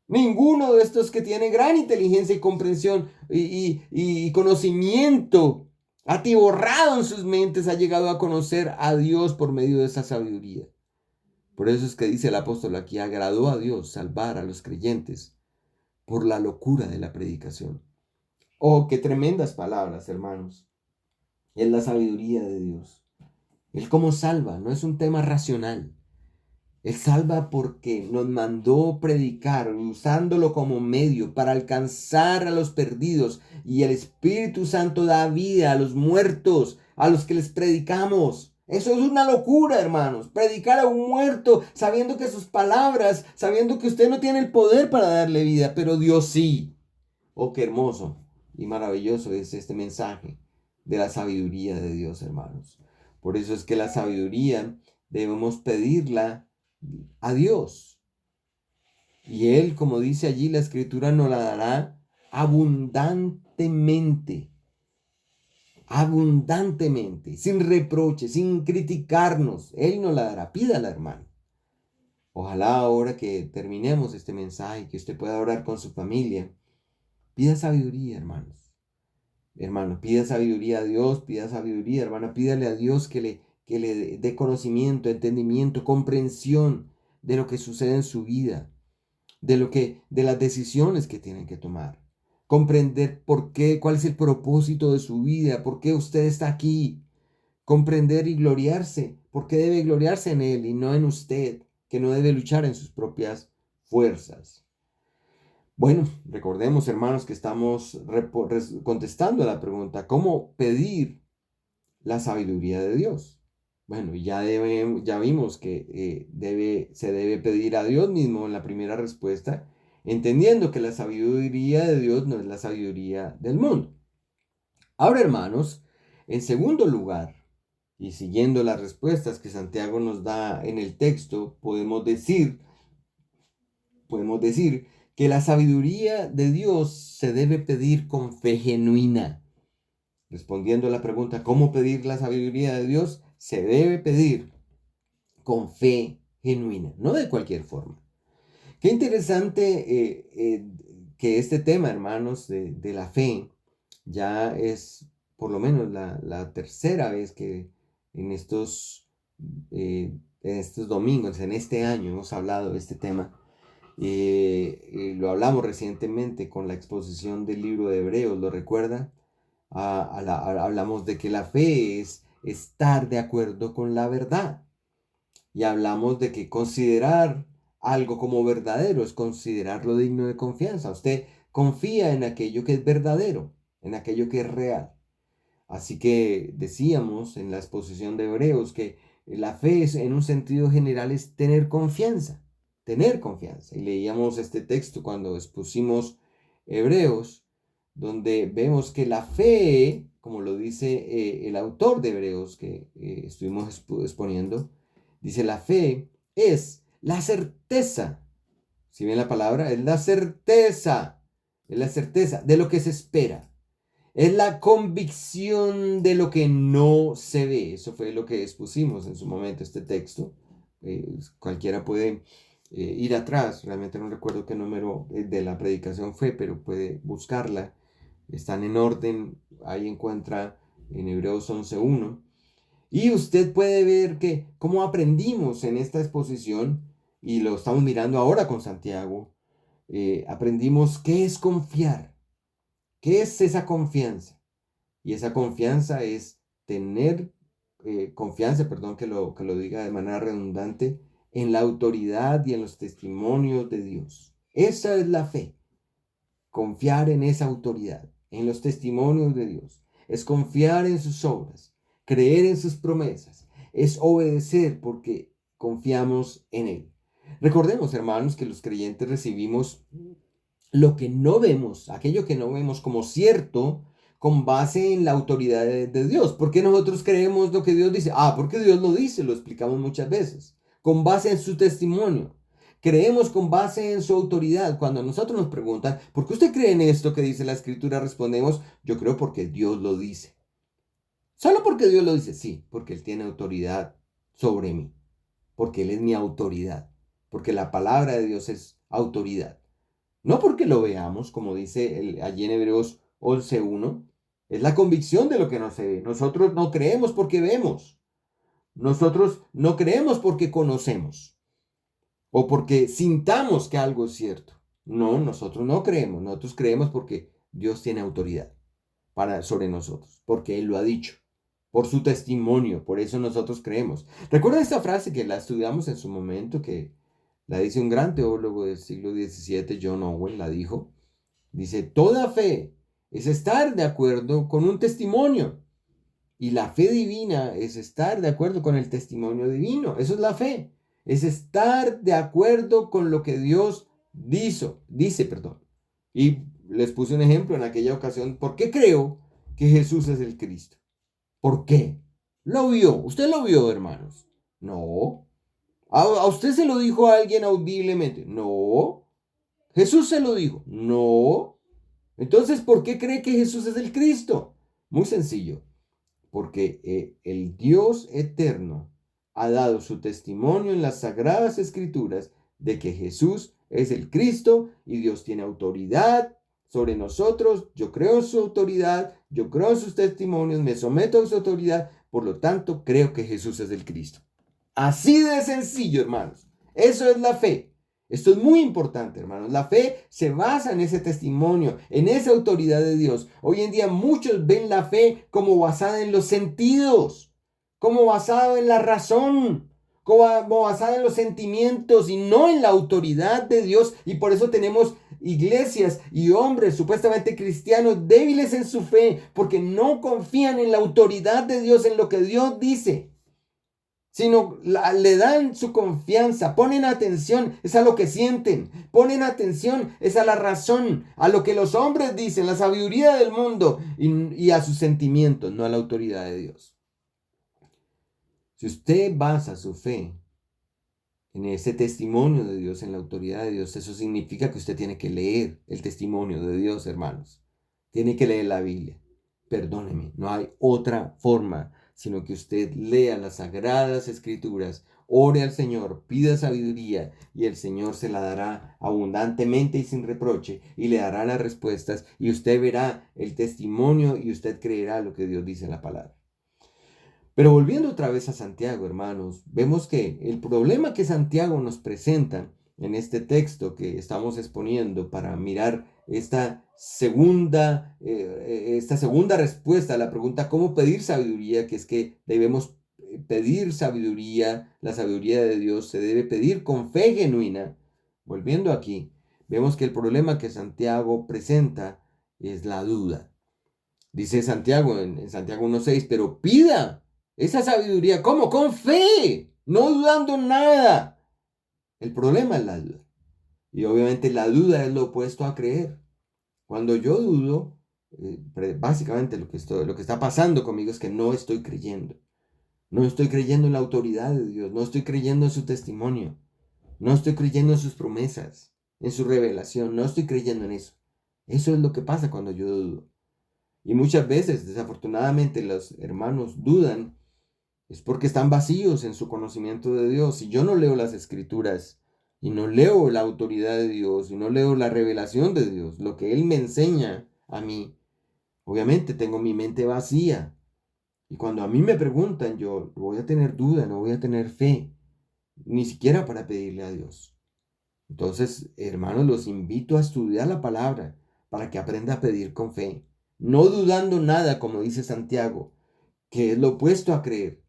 A: Ninguno de estos que tiene gran inteligencia y comprensión y conocimiento atiborrado en sus mentes ha llegado a conocer a Dios por medio de esa sabiduría. Por eso es que dice el apóstol aquí, agradó a Dios salvar a los creyentes por la locura de la predicación. Oh, qué tremendas palabras, hermanos. Es la sabiduría de Dios. Él cómo salva, no es un tema racional. Él salva porque nos mandó predicar, usándolo como medio para alcanzar a los perdidos. Y el Espíritu Santo da vida a los muertos, a los que les predicamos. Eso es una locura, hermanos. Predicar a un muerto sabiendo que sus palabras, sabiendo que usted no tiene el poder para darle vida, pero Dios sí. Oh, qué hermoso y maravilloso es este mensaje de la sabiduría de Dios, hermanos. Por eso es que la sabiduría debemos pedirla a Dios. Y Él, como dice allí la Escritura, nos la dará abundantemente. Abundantemente, sin reproche, sin criticarnos. Él nos la dará. Pídala, hermano. Ojalá ahora que terminemos este mensaje, que usted pueda orar con su familia, pida sabiduría, hermanos. Hermano, pida sabiduría a Dios, pida sabiduría, hermana, pídale a Dios que le dé conocimiento, entendimiento, comprensión de lo que sucede en su vida, de las decisiones que tienen que tomar. Comprender por qué, cuál es el propósito de su vida, por qué usted está aquí. Comprender y gloriarse, por qué debe gloriarse en Él y no en usted, que no debe luchar en sus propias fuerzas. Bueno, recordemos, hermanos, que estamos contestando a la pregunta, ¿cómo pedir la sabiduría de Dios? Bueno, ya vimos que se debe pedir a Dios mismo en la primera respuesta, entendiendo que la sabiduría de Dios no es la sabiduría del mundo. Ahora, hermanos, en segundo lugar, y siguiendo las respuestas que Santiago nos da en el texto, podemos decir que la sabiduría de Dios se debe pedir con fe genuina. Respondiendo a la pregunta, ¿cómo pedir la sabiduría de Dios? Se debe pedir con fe genuina, no de cualquier forma. Qué interesante que este tema, hermanos, de la fe, ya es por lo menos la tercera vez que en estos domingos, en este año, hemos hablado de este tema. Lo hablamos recientemente con la exposición del libro de Hebreos, ¿lo recuerda? Hablamos de que la fe es estar de acuerdo con la verdad. Y hablamos de que considerar algo como verdadero es considerarlo digno de confianza. Usted confía en aquello que es verdadero, en aquello que es real. Así que decíamos en la exposición de Hebreos que La fe es, en un sentido general, es tener confianza, tener confianza. Y leíamos este texto cuando expusimos Hebreos, donde vemos que la fe, como lo dice el autor de Hebreos que estuvimos exponiendo, dice la fe es la certeza, si bien la palabra es la certeza de lo que se espera. Es la convicción de lo que no se ve. Eso fue lo que expusimos en su momento, este texto. Cualquiera puede ir atrás. Realmente no recuerdo qué número de la predicación fue, pero puede buscarla. Están en orden. Ahí encuentra en Hebreos 11:1. Y usted puede ver que cómo aprendimos en esta exposición, y lo estamos mirando ahora con Santiago, aprendimos qué es confiar. ¿Qué es esa confianza? Y esa confianza es tener confianza, perdón que lo diga de manera redundante, en la autoridad y en los testimonios de Dios. Esa es la fe. Confiar en esa autoridad, en los testimonios de Dios. Es confiar en sus obras, creer en sus promesas. Es obedecer porque confiamos en Él. Recordemos, hermanos, que los creyentes recibimos lo que no vemos, aquello que no vemos como cierto, con base en la autoridad de Dios. ¿Por qué nosotros creemos lo que Dios dice? Porque Dios lo dice, lo explicamos muchas veces. Con base en su testimonio. Creemos con base en su autoridad. Cuando nosotros nos preguntan, ¿por qué usted cree en esto que dice la Escritura? Respondemos, yo creo porque Dios lo dice. ¿Solo porque Dios lo dice? Sí, porque Él tiene autoridad sobre mí. Porque Él es mi autoridad. Porque la palabra de Dios es autoridad. No porque lo veamos, como dice allí en Hebreos 11:1, es la convicción de lo que no se ve. Nosotros no creemos porque vemos. Nosotros no creemos porque conocemos o porque sintamos que algo es cierto. No, nosotros no creemos. Nosotros creemos porque Dios tiene autoridad sobre nosotros, porque Él lo ha dicho, por su testimonio. Por eso nosotros creemos. ¿Recuerda esta frase que la estudiamos en su momento, que la dice un gran teólogo del siglo XVII, John Owen? La dijo. Dice, toda fe es estar de acuerdo con un testimonio. Y la fe divina es estar de acuerdo con el testimonio divino. Eso es la fe. Es estar de acuerdo con lo que Dios dice. Y les puse un ejemplo en aquella ocasión. ¿Por qué creo que Jesús es el Cristo? ¿Por qué? Lo vio. ¿Usted lo vio, hermanos? No. ¿A usted se lo dijo a alguien audiblemente? No. ¿Jesús se lo dijo? No. Entonces, ¿por qué cree que Jesús es el Cristo? Muy sencillo, porque el Dios eterno ha dado su testimonio en las sagradas escrituras de que Jesús es el Cristo y Dios tiene autoridad sobre nosotros. Yo creo en su autoridad, yo creo en sus testimonios, me someto a su autoridad, por lo tanto creo que Jesús es el Cristo. Así de sencillo, hermanos. Eso es la fe. Esto es muy importante, hermanos. La fe se basa en ese testimonio, en esa autoridad de Dios. Hoy en día muchos ven la fe como basada en los sentidos, como basada en la razón, como basada en los sentimientos y no en la autoridad de Dios. Y por eso tenemos iglesias y hombres supuestamente cristianos débiles en su fe, porque no confían en la autoridad de Dios, en lo que Dios dice, sino le dan su confianza, ponen atención, es a lo que sienten, ponen atención, es a la razón, a lo que los hombres dicen, la sabiduría del mundo y a sus sentimientos, no a la autoridad de Dios. Si usted basa su fe en ese testimonio de Dios, en la autoridad de Dios, eso significa que usted tiene que leer el testimonio de Dios, hermanos. Tiene que leer la Biblia. Perdóneme, no hay otra forma sino que usted lea las sagradas escrituras, ore al Señor, pida sabiduría y el Señor se la dará abundantemente y sin reproche y le dará las respuestas y usted verá el testimonio y usted creerá lo que Dios dice en la palabra. Pero volviendo otra vez a Santiago, hermanos, vemos que el problema que Santiago nos presenta en este texto que estamos exponiendo para mirar esta segunda respuesta a la pregunta ¿cómo pedir sabiduría? Que es que debemos pedir sabiduría, la sabiduría de Dios se debe pedir con fe genuina. Volviendo aquí, vemos que el problema que Santiago presenta es la duda. Dice Santiago en Santiago 1:6, pero pida Esa sabiduría, ¿cómo? Con fe, no dudando nada. El problema es la duda. Y obviamente la duda es lo opuesto a creer. Cuando yo dudo, básicamente lo que está pasando conmigo es que no estoy creyendo. No estoy creyendo en la autoridad de Dios. No estoy creyendo en su testimonio. No estoy creyendo en sus promesas, en su revelación. No estoy creyendo en eso. Eso es lo que pasa cuando yo dudo. Y muchas veces, desafortunadamente, los hermanos dudan. Es porque están vacíos en su conocimiento de Dios. Si yo no leo las escrituras y no leo la autoridad de Dios y no leo la revelación de Dios, lo que Él me enseña a mí, obviamente tengo mi mente vacía. Y cuando a mí me preguntan, yo voy a tener duda, no voy a tener fe, ni siquiera para pedirle a Dios. Entonces, hermanos, los invito a estudiar la palabra para que aprenda a pedir con fe, no dudando nada, como dice Santiago, que es lo opuesto a creer.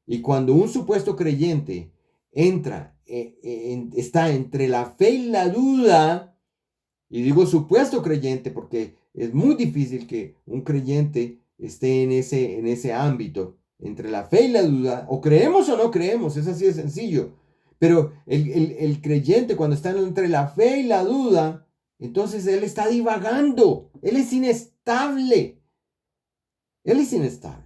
A: Y cuando un supuesto creyente está entre la fe y la duda, y digo supuesto creyente porque es muy difícil que un creyente esté en ese ámbito, entre la fe y la duda, o creemos o no creemos, es así de sencillo. Pero el creyente cuando está entre la fe y la duda, entonces él está divagando, él es inestable, él es inestable.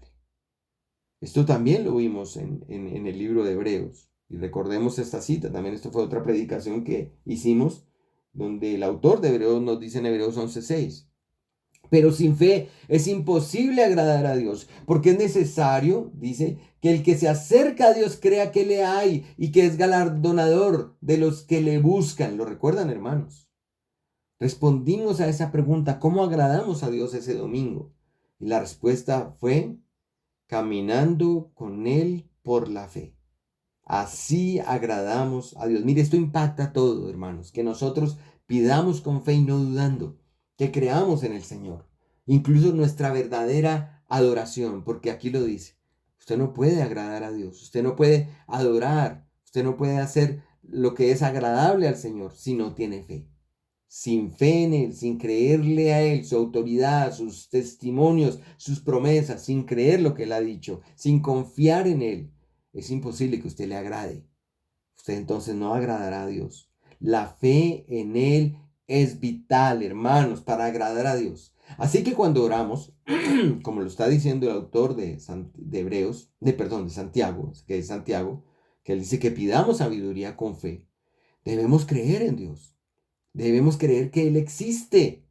A: Esto también lo vimos en el libro de Hebreos. Y recordemos esta cita, también esto fue otra predicación que hicimos, donde el autor de Hebreos nos dice en Hebreos 11:6. Pero sin fe es imposible agradar a Dios, porque es necesario, dice, que el que se acerca a Dios crea que le hay y que es galardonador de los que le buscan. ¿Lo recuerdan, hermanos? Respondimos a esa pregunta, ¿cómo agradamos a Dios ese domingo? Y la respuesta fue caminando con Él por la fe. Así agradamos a Dios. Mire, esto impacta todo, hermanos, que nosotros pidamos con fe y no dudando, que creamos en el Señor, incluso nuestra verdadera adoración, porque aquí lo dice, usted no puede agradar a Dios, usted no puede adorar, usted no puede hacer lo que es agradable al Señor si no tiene fe. Sin fe en Él, sin creerle a Él, su autoridad, sus testimonios, sus promesas, sin creer lo que Él ha dicho, sin confiar en Él, es imposible que usted le agrade. Usted entonces no agradará a Dios. La fe en Él es vital, hermanos, para agradar a Dios. Así que cuando oramos, como lo está diciendo el autor de Hebreos, de Santiago, que es Santiago, que él dice que pidamos sabiduría con fe, debemos creer en Dios. Debemos creer que Él existe.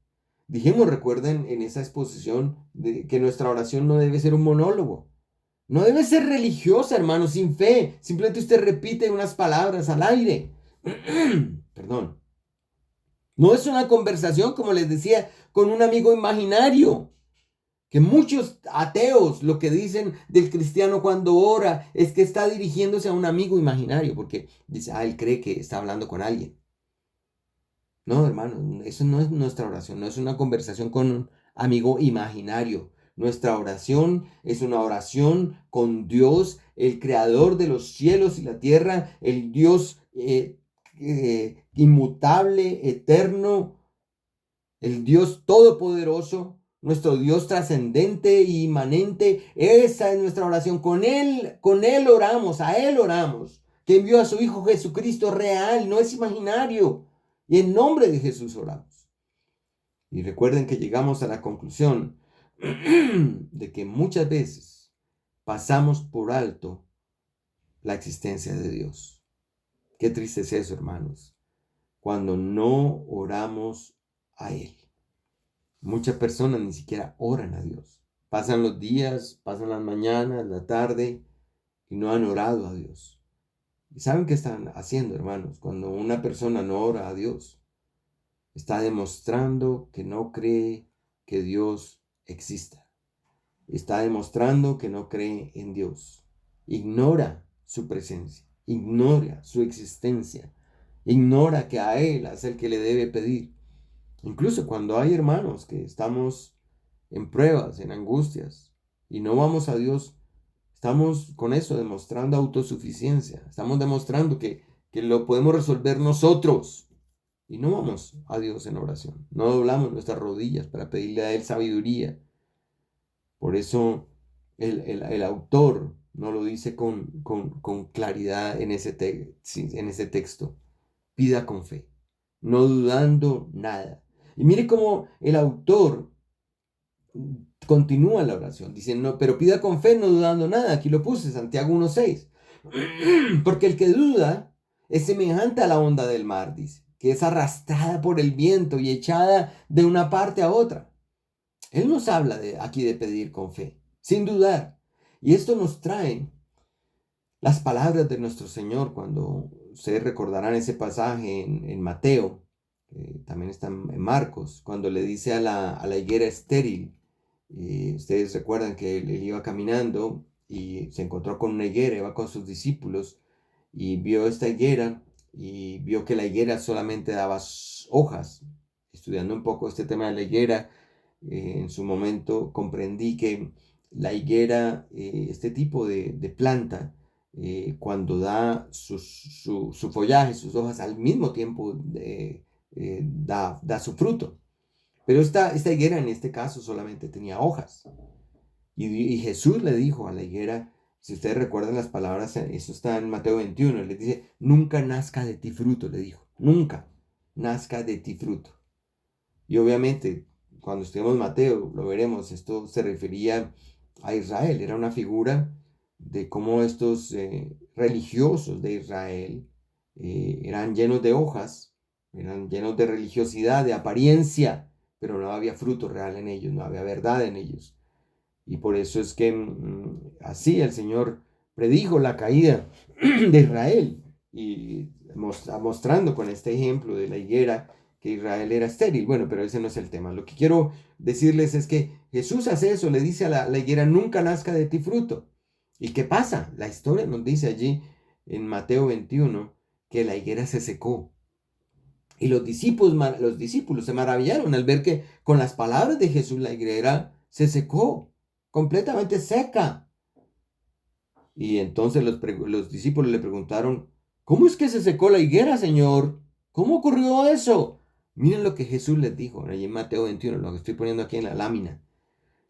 A: Dijimos, recuerden en esa exposición, que nuestra oración no debe ser un monólogo. No debe ser religiosa, hermano, sin fe. Simplemente usted repite unas palabras al aire. Perdón. No es una conversación, como les decía, con un amigo imaginario. Que muchos ateos lo que dicen del cristiano cuando ora es que está dirigiéndose a un amigo imaginario, porque dice, él cree que está hablando con alguien. No, hermano, eso no es nuestra oración, no es una conversación con un amigo imaginario. Nuestra oración es una oración con Dios, el creador de los cielos y la tierra, el Dios inmutable, eterno, el Dios todopoderoso, nuestro Dios trascendente e inmanente. Esa es nuestra oración. Con Él oramos, a Él oramos, que envió a su Hijo Jesucristo real, no es imaginario. Y en nombre de Jesús oramos. Y recuerden que llegamos a la conclusión de que muchas veces pasamos por alto la existencia de Dios. Qué triste es eso, hermanos, cuando no oramos a Él. Muchas personas ni siquiera oran a Dios. Pasan los días, pasan las mañanas, la tarde y no han orado a Dios. ¿Y saben qué están haciendo, hermanos? Cuando una persona no ora a Dios, está demostrando que no cree que Dios exista. Está demostrando que no cree en Dios. Ignora su presencia, ignora su existencia, ignora que a Él es el que le debe pedir. Incluso cuando hay hermanos que estamos en pruebas, en angustias, y no vamos a Dios, estamos con eso demostrando autosuficiencia. Estamos demostrando que lo podemos resolver nosotros. Y no vamos a Dios en oración. No doblamos nuestras rodillas para pedirle a Él sabiduría. Por eso el autor no lo dice con claridad en en ese texto. Pida con fe, no dudando nada. Y mire cómo el autor continúa la oración, dice, no, pero pida con fe, no dudando nada. Aquí lo puse, Santiago 1:6. Porque el que duda es semejante a la onda del mar, dice, que es arrastrada por el viento y echada de una parte a otra. Él nos habla aquí de pedir con fe, sin dudar. Y esto nos trae las palabras de nuestro Señor cuando ustedes recordarán ese pasaje en Mateo, también está en Marcos, cuando le dice a la higuera estéril. Ustedes recuerdan que él iba caminando y se encontró con una higuera, iba con sus discípulos y vio esta higuera y vio que la higuera solamente daba hojas. Estudiando un poco este tema de la higuera, en su momento comprendí que la higuera, este tipo de planta, cuando da su follaje, sus hojas, al mismo tiempo da su fruto. Pero esta higuera en este caso solamente tenía hojas. Y Jesús le dijo a la higuera, si ustedes recuerdan las palabras, eso está en Mateo 21, le dice, nunca nazca de ti fruto, le dijo, nunca nazca de ti fruto. Y obviamente, cuando estudiamos Mateo, lo veremos, esto se refería a Israel, era una figura de cómo estos religiosos de Israel eran llenos de hojas, eran llenos de religiosidad, de apariencia, pero no había fruto real en ellos, no había verdad en ellos. Y por eso es que así el Señor predijo la caída de Israel y mostrando con este ejemplo de la higuera que Israel era estéril. Bueno, pero ese no es el tema. Lo que quiero decirles es que Jesús hace eso, le dice a la higuera, nunca nazca de ti fruto. ¿Y qué pasa? La historia nos dice allí en Mateo 21 que la higuera se secó. Y los discípulos se maravillaron al ver que con las palabras de Jesús la higuera se secó, completamente seca. Y entonces los discípulos le preguntaron, ¿cómo es que se secó la higuera, Señor? ¿Cómo ocurrió eso? Miren lo que Jesús les dijo, allí en Mateo 21, lo que estoy poniendo aquí en la lámina.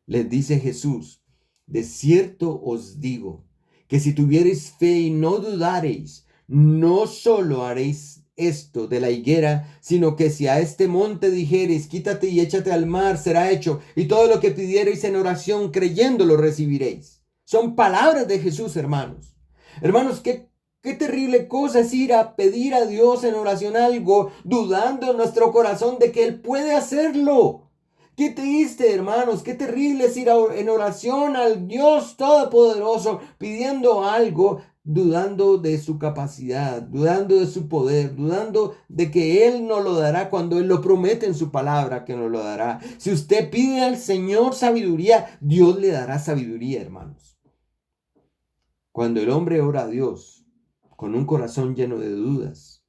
A: Les dice Jesús, de cierto os digo, que si tuviereis fe y no dudareis, no solo haréis esto de la higuera, sino que si a este monte dijereis, quítate y échate al mar, será hecho, y todo lo que pidiereis en oración, creyendo lo recibiréis. Son palabras de Jesús, hermanos. Hermanos, qué terrible cosa es ir a pedir a Dios en oración algo, dudando en nuestro corazón de que Él puede hacerlo. Qué triste, hermanos, qué terrible es ir en oración al Dios Todopoderoso pidiendo algo, dudando de su capacidad, dudando de su poder, dudando de que Él nos lo dará cuando Él lo promete en su palabra que nos lo dará. Si usted pide al Señor sabiduría, Dios le dará sabiduría, hermanos. Cuando el hombre ora a Dios con un corazón lleno de dudas,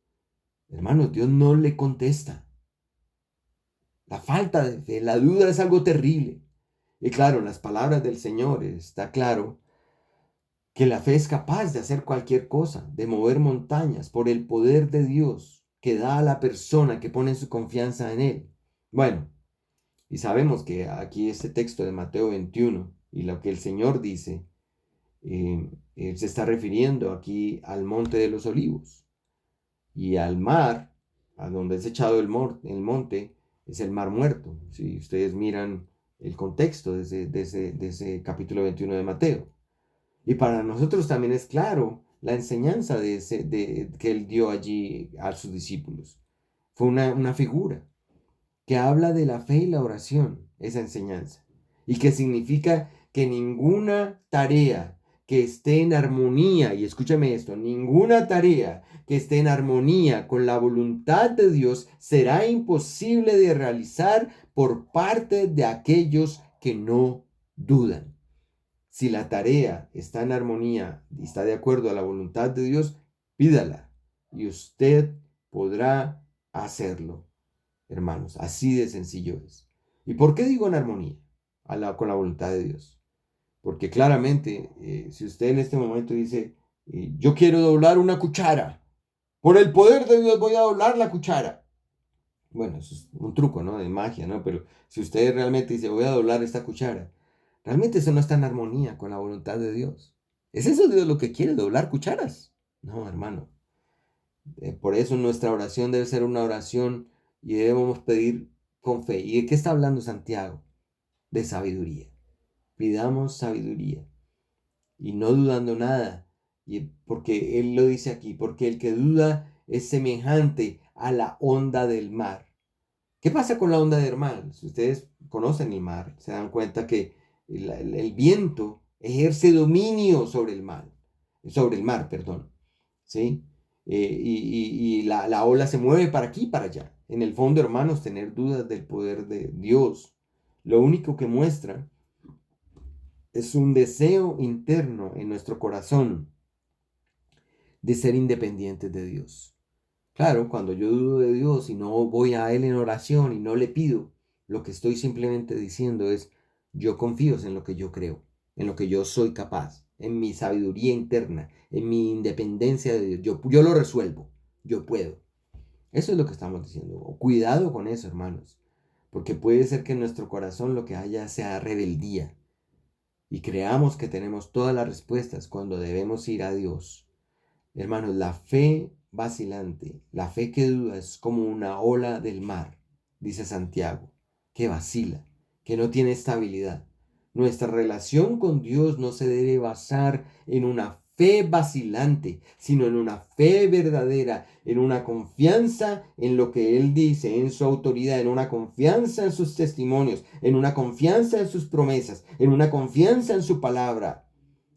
A: hermanos, Dios no le contesta. La falta de fe, la duda es algo terrible. Y claro, en las palabras del Señor está claro que la fe es capaz de hacer cualquier cosa, de mover montañas por el poder de Dios que da a la persona que pone su confianza en Él. Bueno, y sabemos que aquí este texto de Mateo 21 y lo que el Señor dice, Él se está refiriendo aquí al monte de los olivos y al mar, a donde es echado el monte, es el mar muerto. Si ustedes miran el contexto de ese capítulo 21 de Mateo. Y para nosotros también es claro la enseñanza que él dio allí a sus discípulos. Fue una figura que habla de la fe y la oración, esa enseñanza. Y que significa que ninguna tarea que esté en armonía, y escúchame esto, ninguna tarea que esté en armonía con la voluntad de Dios será imposible de realizar por parte de aquellos que no dudan. Si la tarea está en armonía y está de acuerdo a la voluntad de Dios, pídala y usted podrá hacerlo, hermanos. Así de sencillo es. ¿Y por qué digo en armonía con la voluntad de Dios? Porque claramente, si usted en este momento dice, yo quiero doblar una cuchara, por el poder de Dios voy a doblar la cuchara. Bueno, eso es un truco, ¿no? De magia, ¿no? Pero si usted realmente dice, voy a doblar esta cuchara, Realmente eso no está en armonía con la voluntad de Dios. ¿Es eso Dios lo que quiere, doblar cucharas? No, hermano. Por eso nuestra oración debe ser una oración y debemos pedir con fe. ¿Y de qué está hablando Santiago? De sabiduría. Pidamos sabiduría y no dudando nada. Y porque él lo dice aquí, porque el que duda es semejante a la onda del mar. ¿Qué pasa con la onda del mar? Si ustedes conocen el mar, se dan cuenta que el viento ejerce dominio sobre el mar, perdón, ¿sí? Y la ola se mueve para aquí y para allá. En el fondo, hermanos, tener dudas del poder de Dios, lo único que muestra es un deseo interno en nuestro corazón de ser independientes de Dios. Claro, cuando yo dudo de Dios y no voy a Él en oración y no le pido, lo que estoy simplemente diciendo es, yo confío en lo que yo creo, en lo que yo soy capaz, en mi sabiduría interna, en mi independencia de Dios. Yo lo resuelvo, yo puedo. Eso es lo que estamos diciendo. Cuidado con eso, hermanos, porque puede ser que en nuestro corazón lo que haya sea rebeldía y creamos que tenemos todas las respuestas cuando debemos ir a Dios. Hermanos, la fe vacilante, la fe que duda es como una ola del mar, dice Santiago, que vacila, que no tiene estabilidad. Nuestra relación con Dios no se debe basar en una fe vacilante, sino en una fe verdadera, en una confianza en lo que Él dice, en su autoridad, en una confianza en sus testimonios, en una confianza en sus promesas, en una confianza en su palabra.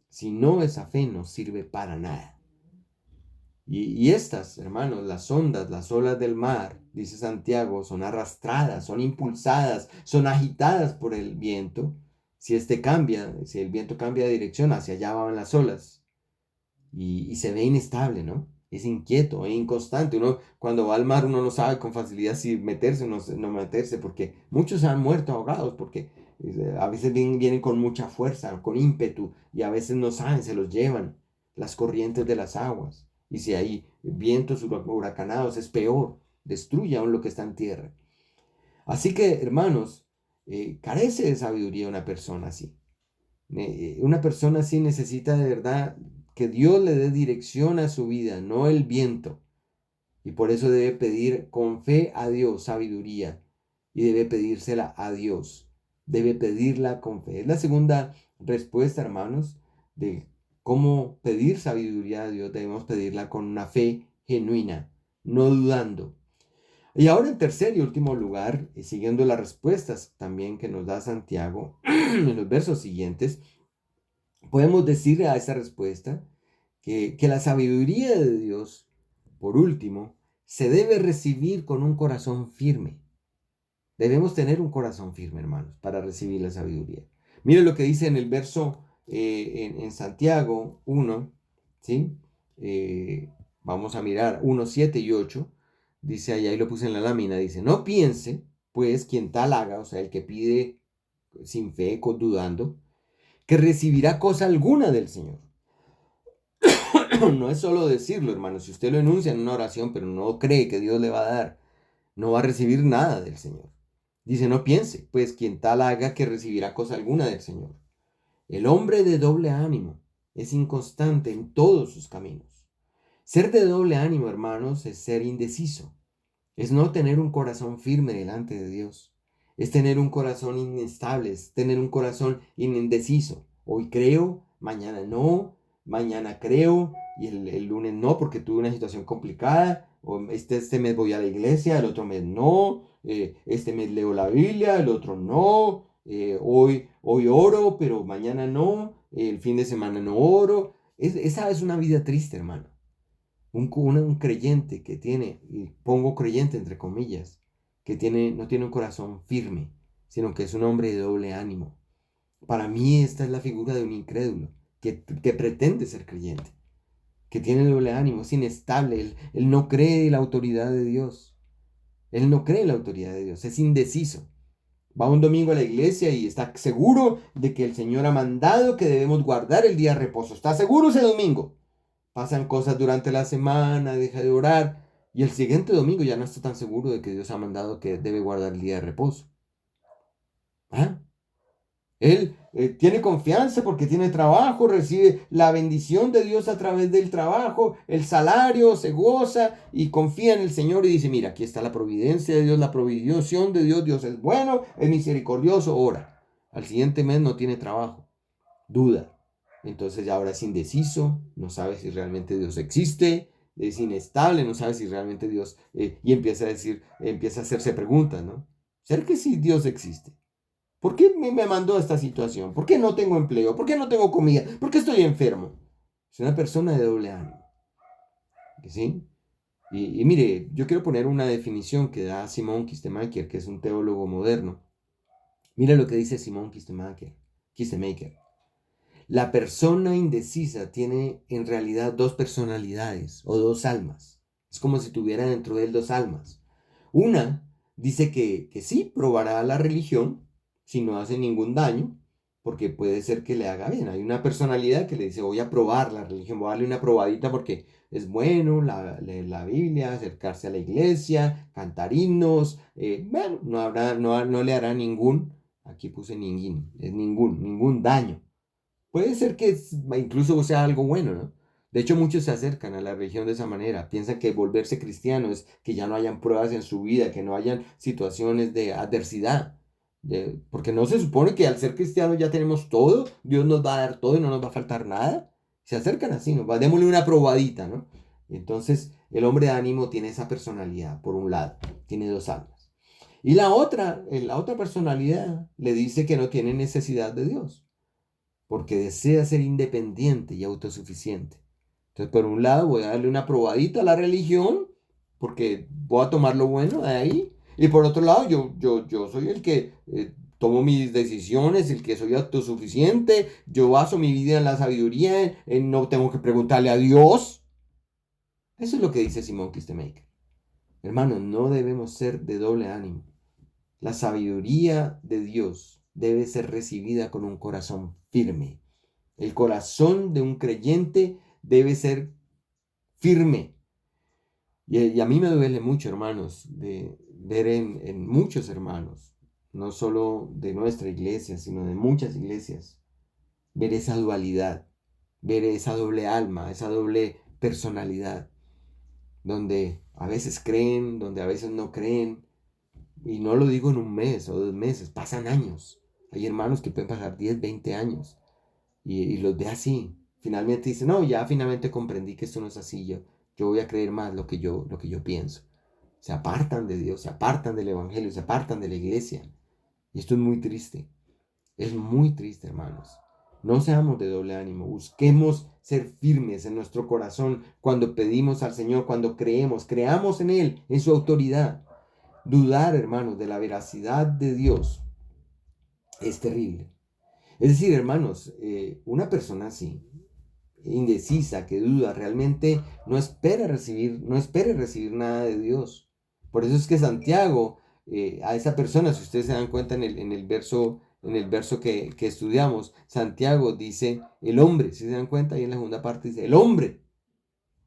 A: Si no, esa fe no sirve para nada. Y estas, hermanos, las ondas, las olas del mar, dice Santiago, son arrastradas, son impulsadas, son agitadas por el viento. Si el viento cambia de dirección, hacia allá van las olas. Y se ve inestable, ¿no? Es inquieto, es inconstante. Uno, cuando va al mar, uno no sabe con facilidad si meterse o no meterse, porque muchos han muerto ahogados, porque a veces vienen con mucha fuerza, con ímpetu, y a veces no saben, se los llevan las corrientes de las aguas. Y si hay vientos huracanados, es peor, destruye aún lo que está en tierra. Así que, hermanos, carece de sabiduría una persona así. Una persona así necesita de verdad que Dios le dé dirección a su vida, no el viento. Y por eso debe pedir con fe a Dios sabiduría y debe pedírsela a Dios. Debe pedirla con fe. Es la segunda respuesta, hermanos, de cómo pedir sabiduría a Dios. Debemos pedirla con una fe genuina, no dudando. Y ahora en tercer y último lugar, y siguiendo las respuestas también que nos da Santiago en los versos siguientes, podemos decirle a esa respuesta que la sabiduría de Dios, por último, se debe recibir con un corazón firme. Debemos tener un corazón firme, hermanos, para recibir la sabiduría. Mire lo que dice en el verso en Santiago 1, ¿sí? Vamos a mirar 1, 7 y 8. Dice ahí lo puse en la lámina, dice, no piense, pues, quien tal haga, o sea, el que pide sin fe, dudando, que recibirá cosa alguna del Señor. No es solo decirlo, hermano. Si usted lo enuncia en una oración, pero no cree que Dios le va a dar, no va a recibir nada del Señor. Dice, no piense, pues quien tal haga que recibirá cosa alguna del Señor. El hombre de doble ánimo es inconstante en todos sus caminos. Ser de doble ánimo, hermanos, es ser indeciso. Es no tener un corazón firme delante de Dios. Es tener un corazón inestable, es tener un corazón indeciso. Hoy creo, mañana no, mañana creo y el lunes no porque tuve una situación complicada. O este mes voy a la iglesia, el otro mes no. Este mes leo la Biblia, el otro no. Hoy oro, pero mañana no. El fin de semana no oro. Esa es una vida triste, hermano. Un creyente que tiene, y pongo creyente entre comillas, no tiene un corazón firme, sino que es un hombre de doble ánimo. Para mí esta es la figura de un incrédulo que pretende ser creyente, que tiene doble ánimo, es inestable, él no cree en la autoridad de Dios. Él no cree en la autoridad de Dios, es indeciso. Va un domingo a la iglesia y está seguro de que el Señor ha mandado que debemos guardar el día de reposo. ¿Está seguro ese domingo? Pasan cosas durante la semana, deja de orar y el siguiente domingo ya no está tan seguro de que Dios ha mandado que debe guardar el día de reposo. ¿Ah? Él tiene confianza porque tiene trabajo, recibe la bendición de Dios a través del trabajo, el salario, se goza y confía en el Señor y dice, mira, aquí está la providencia de Dios, la provisión de Dios, Dios es bueno, es misericordioso, ora. Al siguiente mes no tiene trabajo, duda. Entonces ya ahora es indeciso, no sabe si realmente Dios existe, es inestable, no sabe si realmente Dios, y empieza a decir, empieza a hacerse preguntas, ¿no? ¿Será que sí Dios existe? ¿Por qué me mandó a esta situación? ¿Por qué no tengo empleo? ¿Por qué no tengo comida? ¿Por qué estoy enfermo? Es una persona de doble ánimo. ¿Sí? Y mire, yo quiero poner una definición que da Simón Kistemaker, que es un teólogo moderno. Mira lo que dice Simón Kistemaker. La persona indecisa tiene en realidad dos personalidades o dos almas. Es como si tuviera dentro de él dos almas. Una dice que sí, probará la religión si no hace ningún daño, porque puede ser que le haga bien. Hay una personalidad que le dice, voy a probar la religión, voy a darle una probadita porque es bueno leer la Biblia, acercarse a la iglesia, cantar himnos. Bueno, no le hará aquí puse ningún daño. Puede ser que incluso sea algo bueno, ¿no? De hecho, muchos se acercan a la religión de esa manera. Piensan que volverse cristiano es que ya no hayan pruebas en su vida, que no hayan situaciones de adversidad. Porque no se supone que al ser cristiano ya tenemos todo, Dios nos va a dar todo y no nos va a faltar nada. Se acercan así, ¿no? Démosle una probadita, ¿no? Entonces, el hombre de ánimo tiene esa personalidad, por un lado, tiene dos almas. Y la otra personalidad le dice que no tiene necesidad de Dios porque desea ser independiente y autosuficiente. Entonces, por un lado, voy a darle una probadita a la religión, porque voy a tomar lo bueno de ahí. Y por otro lado, yo soy el que tomo mis decisiones, el que soy autosuficiente, yo baso mi vida en la sabiduría, no tengo que preguntarle a Dios. Eso es lo que dice Simón Kistemaker. Hermanos, no debemos ser de doble ánimo. La sabiduría de Dios debe ser recibida con un corazón firme. El corazón de un creyente debe ser firme. Y a mí me duele mucho, hermanos, de ver en muchos hermanos, no solo de nuestra iglesia, sino de muchas iglesias, ver esa dualidad, ver esa doble alma, esa doble personalidad, donde a veces creen, donde a veces no creen. Y no lo digo en un mes o 2 meses, pasan años. Hay hermanos que pueden pasar 10, 20 años y los ve así. Finalmente dice, no, ya finalmente comprendí que esto no es así. Yo voy a creer más lo que yo pienso. Se apartan de Dios, se apartan del Evangelio, se apartan de la iglesia. Y esto es muy triste. Es muy triste, hermanos. No seamos de doble ánimo. Busquemos ser firmes en nuestro corazón cuando pedimos al Señor, cuando creamos en Él, en su autoridad. Dudar, hermanos, de la veracidad de Dios es terrible. Es decir, hermanos, una persona así, indecisa, que duda, realmente no espere recibir nada de Dios. Por eso es que Santiago, a esa persona, si ustedes se dan cuenta en el verso que estudiamos, Santiago dice, el hombre, si se dan cuenta, ahí en la segunda parte dice, el hombre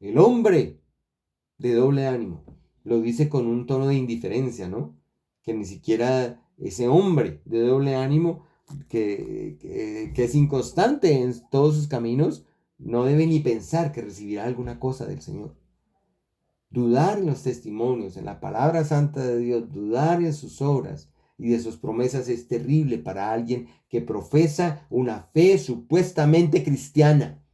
A: de doble ánimo. Lo dice con un tono de indiferencia, ¿no? Que ni siquiera ese hombre de doble ánimo, que es inconstante en todos sus caminos, no debe ni pensar que recibirá alguna cosa del Señor. Dudar en los testimonios, en la palabra santa de Dios, dudar en sus obras y de sus promesas es terrible para alguien que profesa una fe supuestamente cristiana.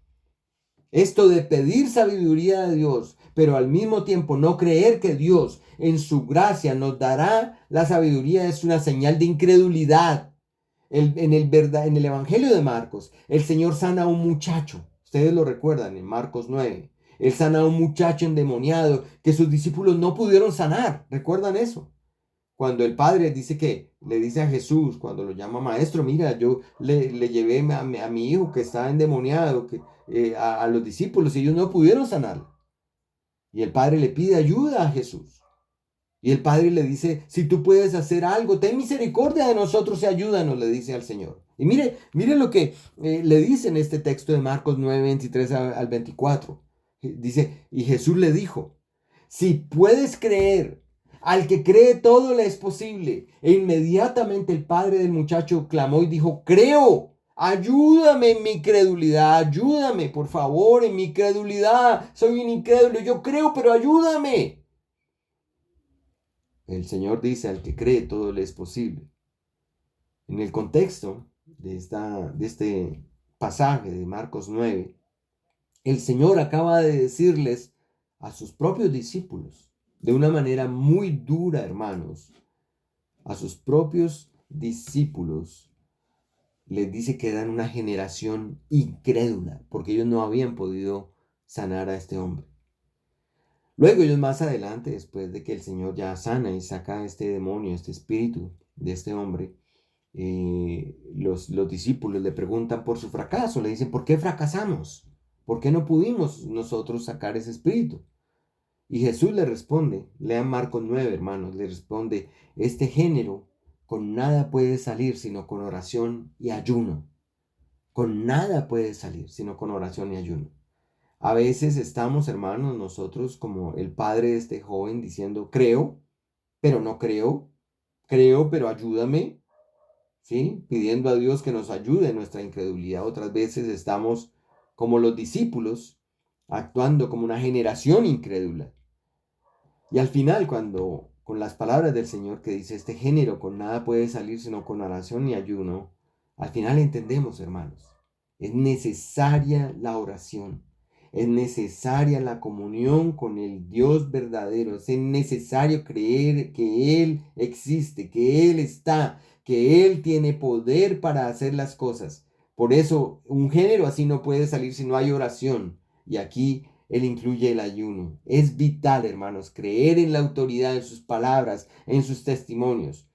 A: Esto de pedir sabiduría de Dios, pero al mismo tiempo no creer que Dios en su gracia nos dará la sabiduría es una señal de incredulidad. En el Evangelio de Marcos, el Señor sana a un muchacho. Ustedes lo recuerdan en Marcos 9. Él sana a un muchacho endemoniado que sus discípulos no pudieron sanar. ¿Recuerdan eso? Cuando el padre le dice a Jesús, cuando lo llama maestro, mira, yo le llevé a mi hijo que está endemoniado a los discípulos y ellos no pudieron sanarlo. Y el padre le pide ayuda a Jesús. Y el padre le dice, si tú puedes hacer algo, ten misericordia de nosotros y ayúdanos, le dice al Señor. Y mire lo que le dice en este texto de Marcos 9, 23 al 24. Dice, y Jesús le dijo, si puedes creer, Al que cree todo le es posible. E inmediatamente el padre del muchacho clamó y dijo, creo, ayúdame en mi credulidad, ayúdame, por favor, en mi credulidad. Soy un incrédulo, yo creo, pero ayúdame. El Señor dice, al que cree todo le es posible. En el contexto de este pasaje de Marcos 9, el Señor acaba de decirles a sus propios discípulos, de una manera muy dura, hermanos, a sus propios discípulos, les dice que eran una generación incrédula, porque ellos no habían podido sanar a este hombre. Luego ellos más adelante, después de que el Señor ya sana y saca a este demonio, este espíritu de este hombre, los discípulos le preguntan por su fracaso, le dicen, ¿por qué fracasamos? ¿Por qué no pudimos nosotros sacar ese espíritu? Y Jesús le responde, lean Marcos 9, hermanos, le responde, este género con nada puede salir sino con oración y ayuno. Con nada puede salir sino con oración y ayuno. A veces estamos, hermanos, nosotros como el padre de este joven diciendo, creo, pero no creo, creo, pero ayúdame, ¿sí? Pidiendo a Dios que nos ayude en nuestra incredulidad. Otras veces estamos como los discípulos, actuando como una generación incrédula. Y al final, cuando con las palabras del Señor que dice, este género con nada puede salir sino con oración y ayuno, al final entendemos, hermanos, es necesaria la oración, es necesaria la comunión con el Dios verdadero, es necesario creer que Él existe, que Él está, que Él tiene poder para hacer las cosas. Por eso, un género así no puede salir si no hay oración. Y aquí él incluye el ayuno. Es vital, hermanos, creer en la autoridad, en sus palabras, en sus testimonios.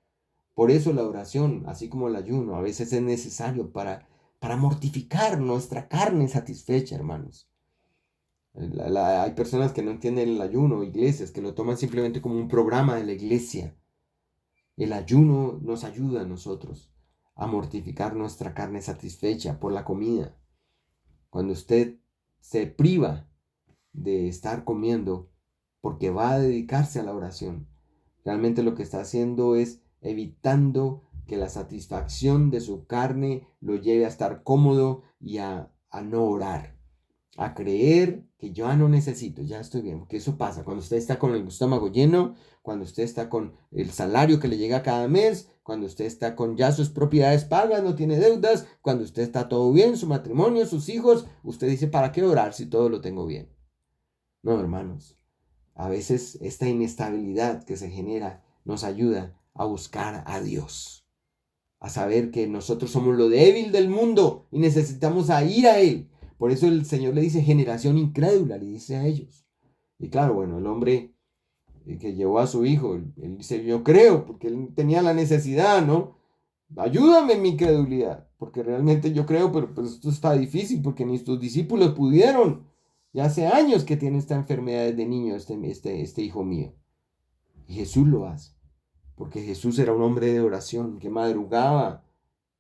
A: Por eso la oración, así como el ayuno, a veces es necesario para mortificar nuestra carne satisfecha, hermanos. Hay personas que no entienden el ayuno, iglesias, que lo toman simplemente como un programa de la iglesia. El ayuno nos ayuda a nosotros a mortificar nuestra carne satisfecha por la comida. Cuando usted se priva de estar comiendo porque va a dedicarse a la oración. Realmente lo que está haciendo es evitando que la satisfacción de su carne lo lleve a estar cómodo y a no orar, a creer que yo ya no necesito, ya estoy bien, porque eso pasa cuando usted está con el estómago lleno, cuando usted está con el salario que le llega cada mes, cuando usted está con ya sus propiedades pagas, no tiene deudas, cuando usted está todo bien, su matrimonio, sus hijos, usted dice, ¿para qué orar si todo lo tengo bien? No, hermanos, a veces esta inestabilidad que se genera nos ayuda a buscar a Dios, a saber que nosotros somos lo débil del mundo y necesitamos a ir a Él. Por eso el Señor le dice generación incrédula, le dice a ellos. Y claro, bueno, el hombre que llevó a su hijo, él dice, yo creo, porque él tenía la necesidad, ¿no? Ayúdame en mi credulidad, porque realmente yo creo, pero pues esto está difícil, porque ni tus discípulos pudieron. Ya hace años que tiene esta enfermedad desde niño, este hijo mío. Y Jesús lo hace, porque Jesús era un hombre de oración, que madrugaba,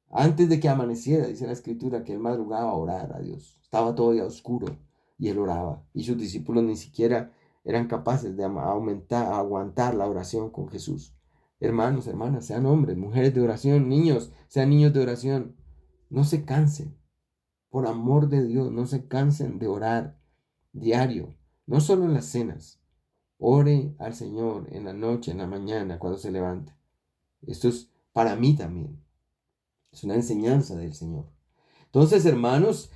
A: antes de que amaneciera, dice la Escritura, que él madrugaba a orar a Dios. Estaba todo ya oscuro y él oraba. Y sus discípulos ni siquiera eran capaces de aguantar la oración con Jesús. Hermanos, hermanas, sean hombres, mujeres de oración, niños, sean niños de oración. No se cansen, por amor de Dios, no se cansen de orar diario, no solo en las cenas. Ore al Señor en la noche, en la mañana, cuando se levante. Esto es para mí también. Es una enseñanza del Señor. Entonces, hermanos,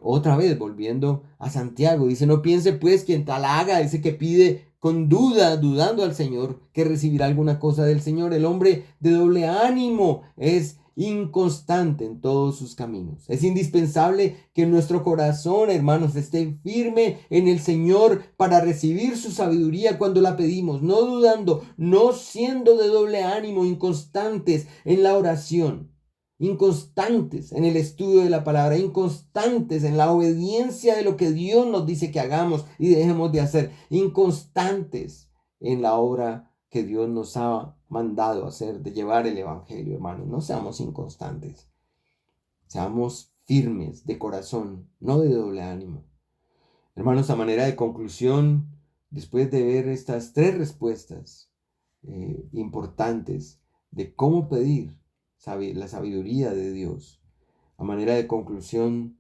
A: otra vez volviendo a Santiago, dice, no piense pues quien tal haga, dice que pide con duda, dudando al Señor, que recibirá alguna cosa del Señor. El hombre de doble ánimo es inconstante en todos sus caminos. Es indispensable que nuestro corazón, hermanos, esté firme en el Señor para recibir su sabiduría cuando la pedimos, no dudando, no siendo de doble ánimo, inconstantes en la oración, inconstantes en el estudio de la palabra, inconstantes en la obediencia de lo que Dios nos dice que hagamos y dejemos de hacer, inconstantes en la obra que Dios nos ha mandado hacer, de llevar el evangelio, hermanos. No seamos inconstantes, seamos firmes de corazón, no de doble ánimo. Hermanos, a manera de conclusión, después de ver estas tres respuestas, importantes de cómo pedir la sabiduría de Dios. A manera de conclusión,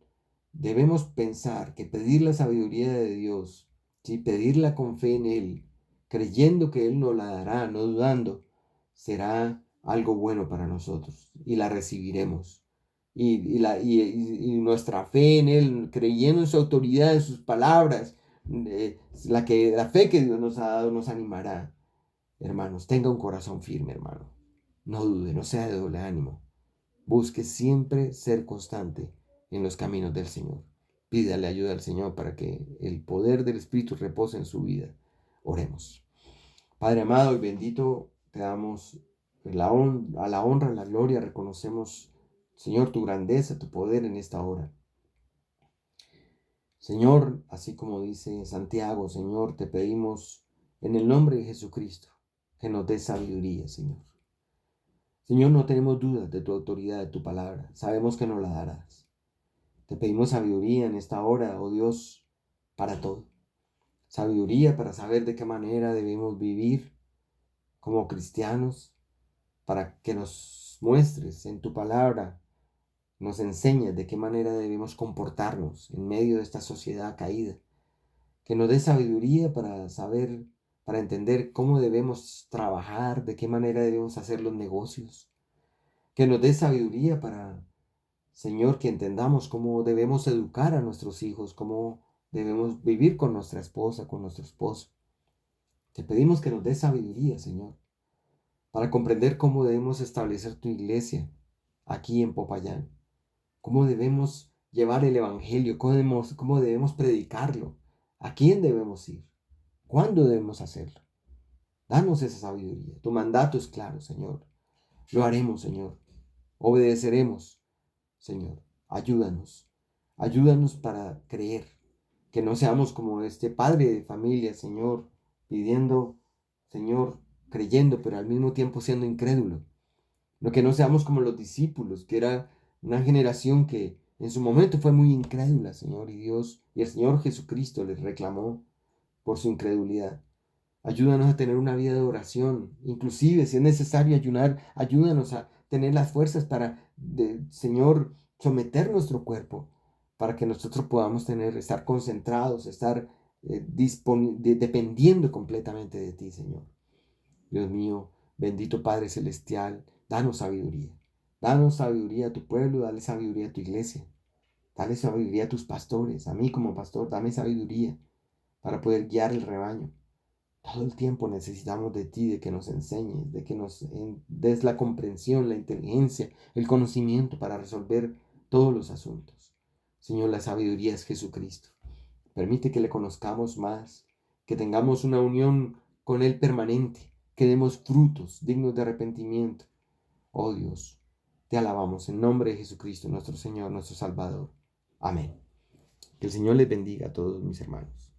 A: debemos pensar que pedir la sabiduría de Dios, ¿sí? Pedirla con fe en Él, creyendo que Él nos la dará, no dudando, será algo bueno para nosotros y la recibiremos. Y nuestra fe en Él, creyendo en su autoridad, en sus palabras, la fe que Dios nos ha dado nos animará. Hermanos, tenga un corazón firme, hermano. No dude, no sea de doble ánimo. Busque siempre ser constante en los caminos del Señor. Pídale ayuda al Señor para que el poder del Espíritu repose en su vida. Oremos. Padre amado y bendito, te damos a la honra, a la gloria, reconocemos, Señor, tu grandeza, tu poder en esta hora. Señor, así como dice Santiago, Señor, te pedimos en el nombre de Jesucristo que nos des sabiduría, Señor. Señor, no tenemos dudas de tu autoridad, de tu palabra. Sabemos que nos la darás. Te pedimos sabiduría en esta hora, oh Dios, para todo. Sabiduría para saber de qué manera debemos vivir como cristianos, para que nos muestres en tu palabra, nos enseñes de qué manera debemos comportarnos en medio de esta sociedad caída. Que nos dé sabiduría para saber, para entender cómo debemos trabajar, de qué manera debemos hacer los negocios. Que nos dé sabiduría para, Señor, que entendamos cómo debemos educar a nuestros hijos, cómo debemos vivir con nuestra esposa, con nuestro esposo. Te pedimos que nos des sabiduría, Señor, para comprender cómo debemos establecer tu iglesia aquí en Popayán, cómo debemos llevar el Evangelio, cómo debemos predicarlo, a quién debemos ir, cuándo debemos hacerlo. Danos esa sabiduría. Tu mandato es claro, Señor. Lo haremos, Señor. Obedeceremos, Señor. Ayúdanos. Ayúdanos para creer. Que no seamos como este padre de familia, Señor, pidiendo, Señor, creyendo, pero al mismo tiempo siendo incrédulo. No, que no seamos como los discípulos, que era una generación que en su momento fue muy incrédula, Señor, y Dios, y el Señor Jesucristo les reclamó por su incredulidad. Ayúdanos a tener una vida de oración, inclusive si es necesario ayunar, ayúdanos a tener las fuerzas para, Señor, someter nuestro cuerpo, para que nosotros podamos estar concentrados, estar dependiendo completamente de ti, Señor. Dios mío, bendito Padre Celestial, danos sabiduría. Danos sabiduría a tu pueblo, dale sabiduría a tu iglesia. Dale sabiduría a tus pastores, a mí como pastor, dame sabiduría para poder guiar el rebaño. Todo el tiempo necesitamos de ti, de que nos enseñes, de que nos des la comprensión, la inteligencia, el conocimiento para resolver todos los asuntos. Señor, la sabiduría es Jesucristo. Permite que le conozcamos más, que tengamos una unión con Él permanente, que demos frutos dignos de arrepentimiento. Oh Dios, te alabamos en nombre de Jesucristo, nuestro Señor, nuestro Salvador. Amén. Que el Señor les bendiga a todos mis hermanos.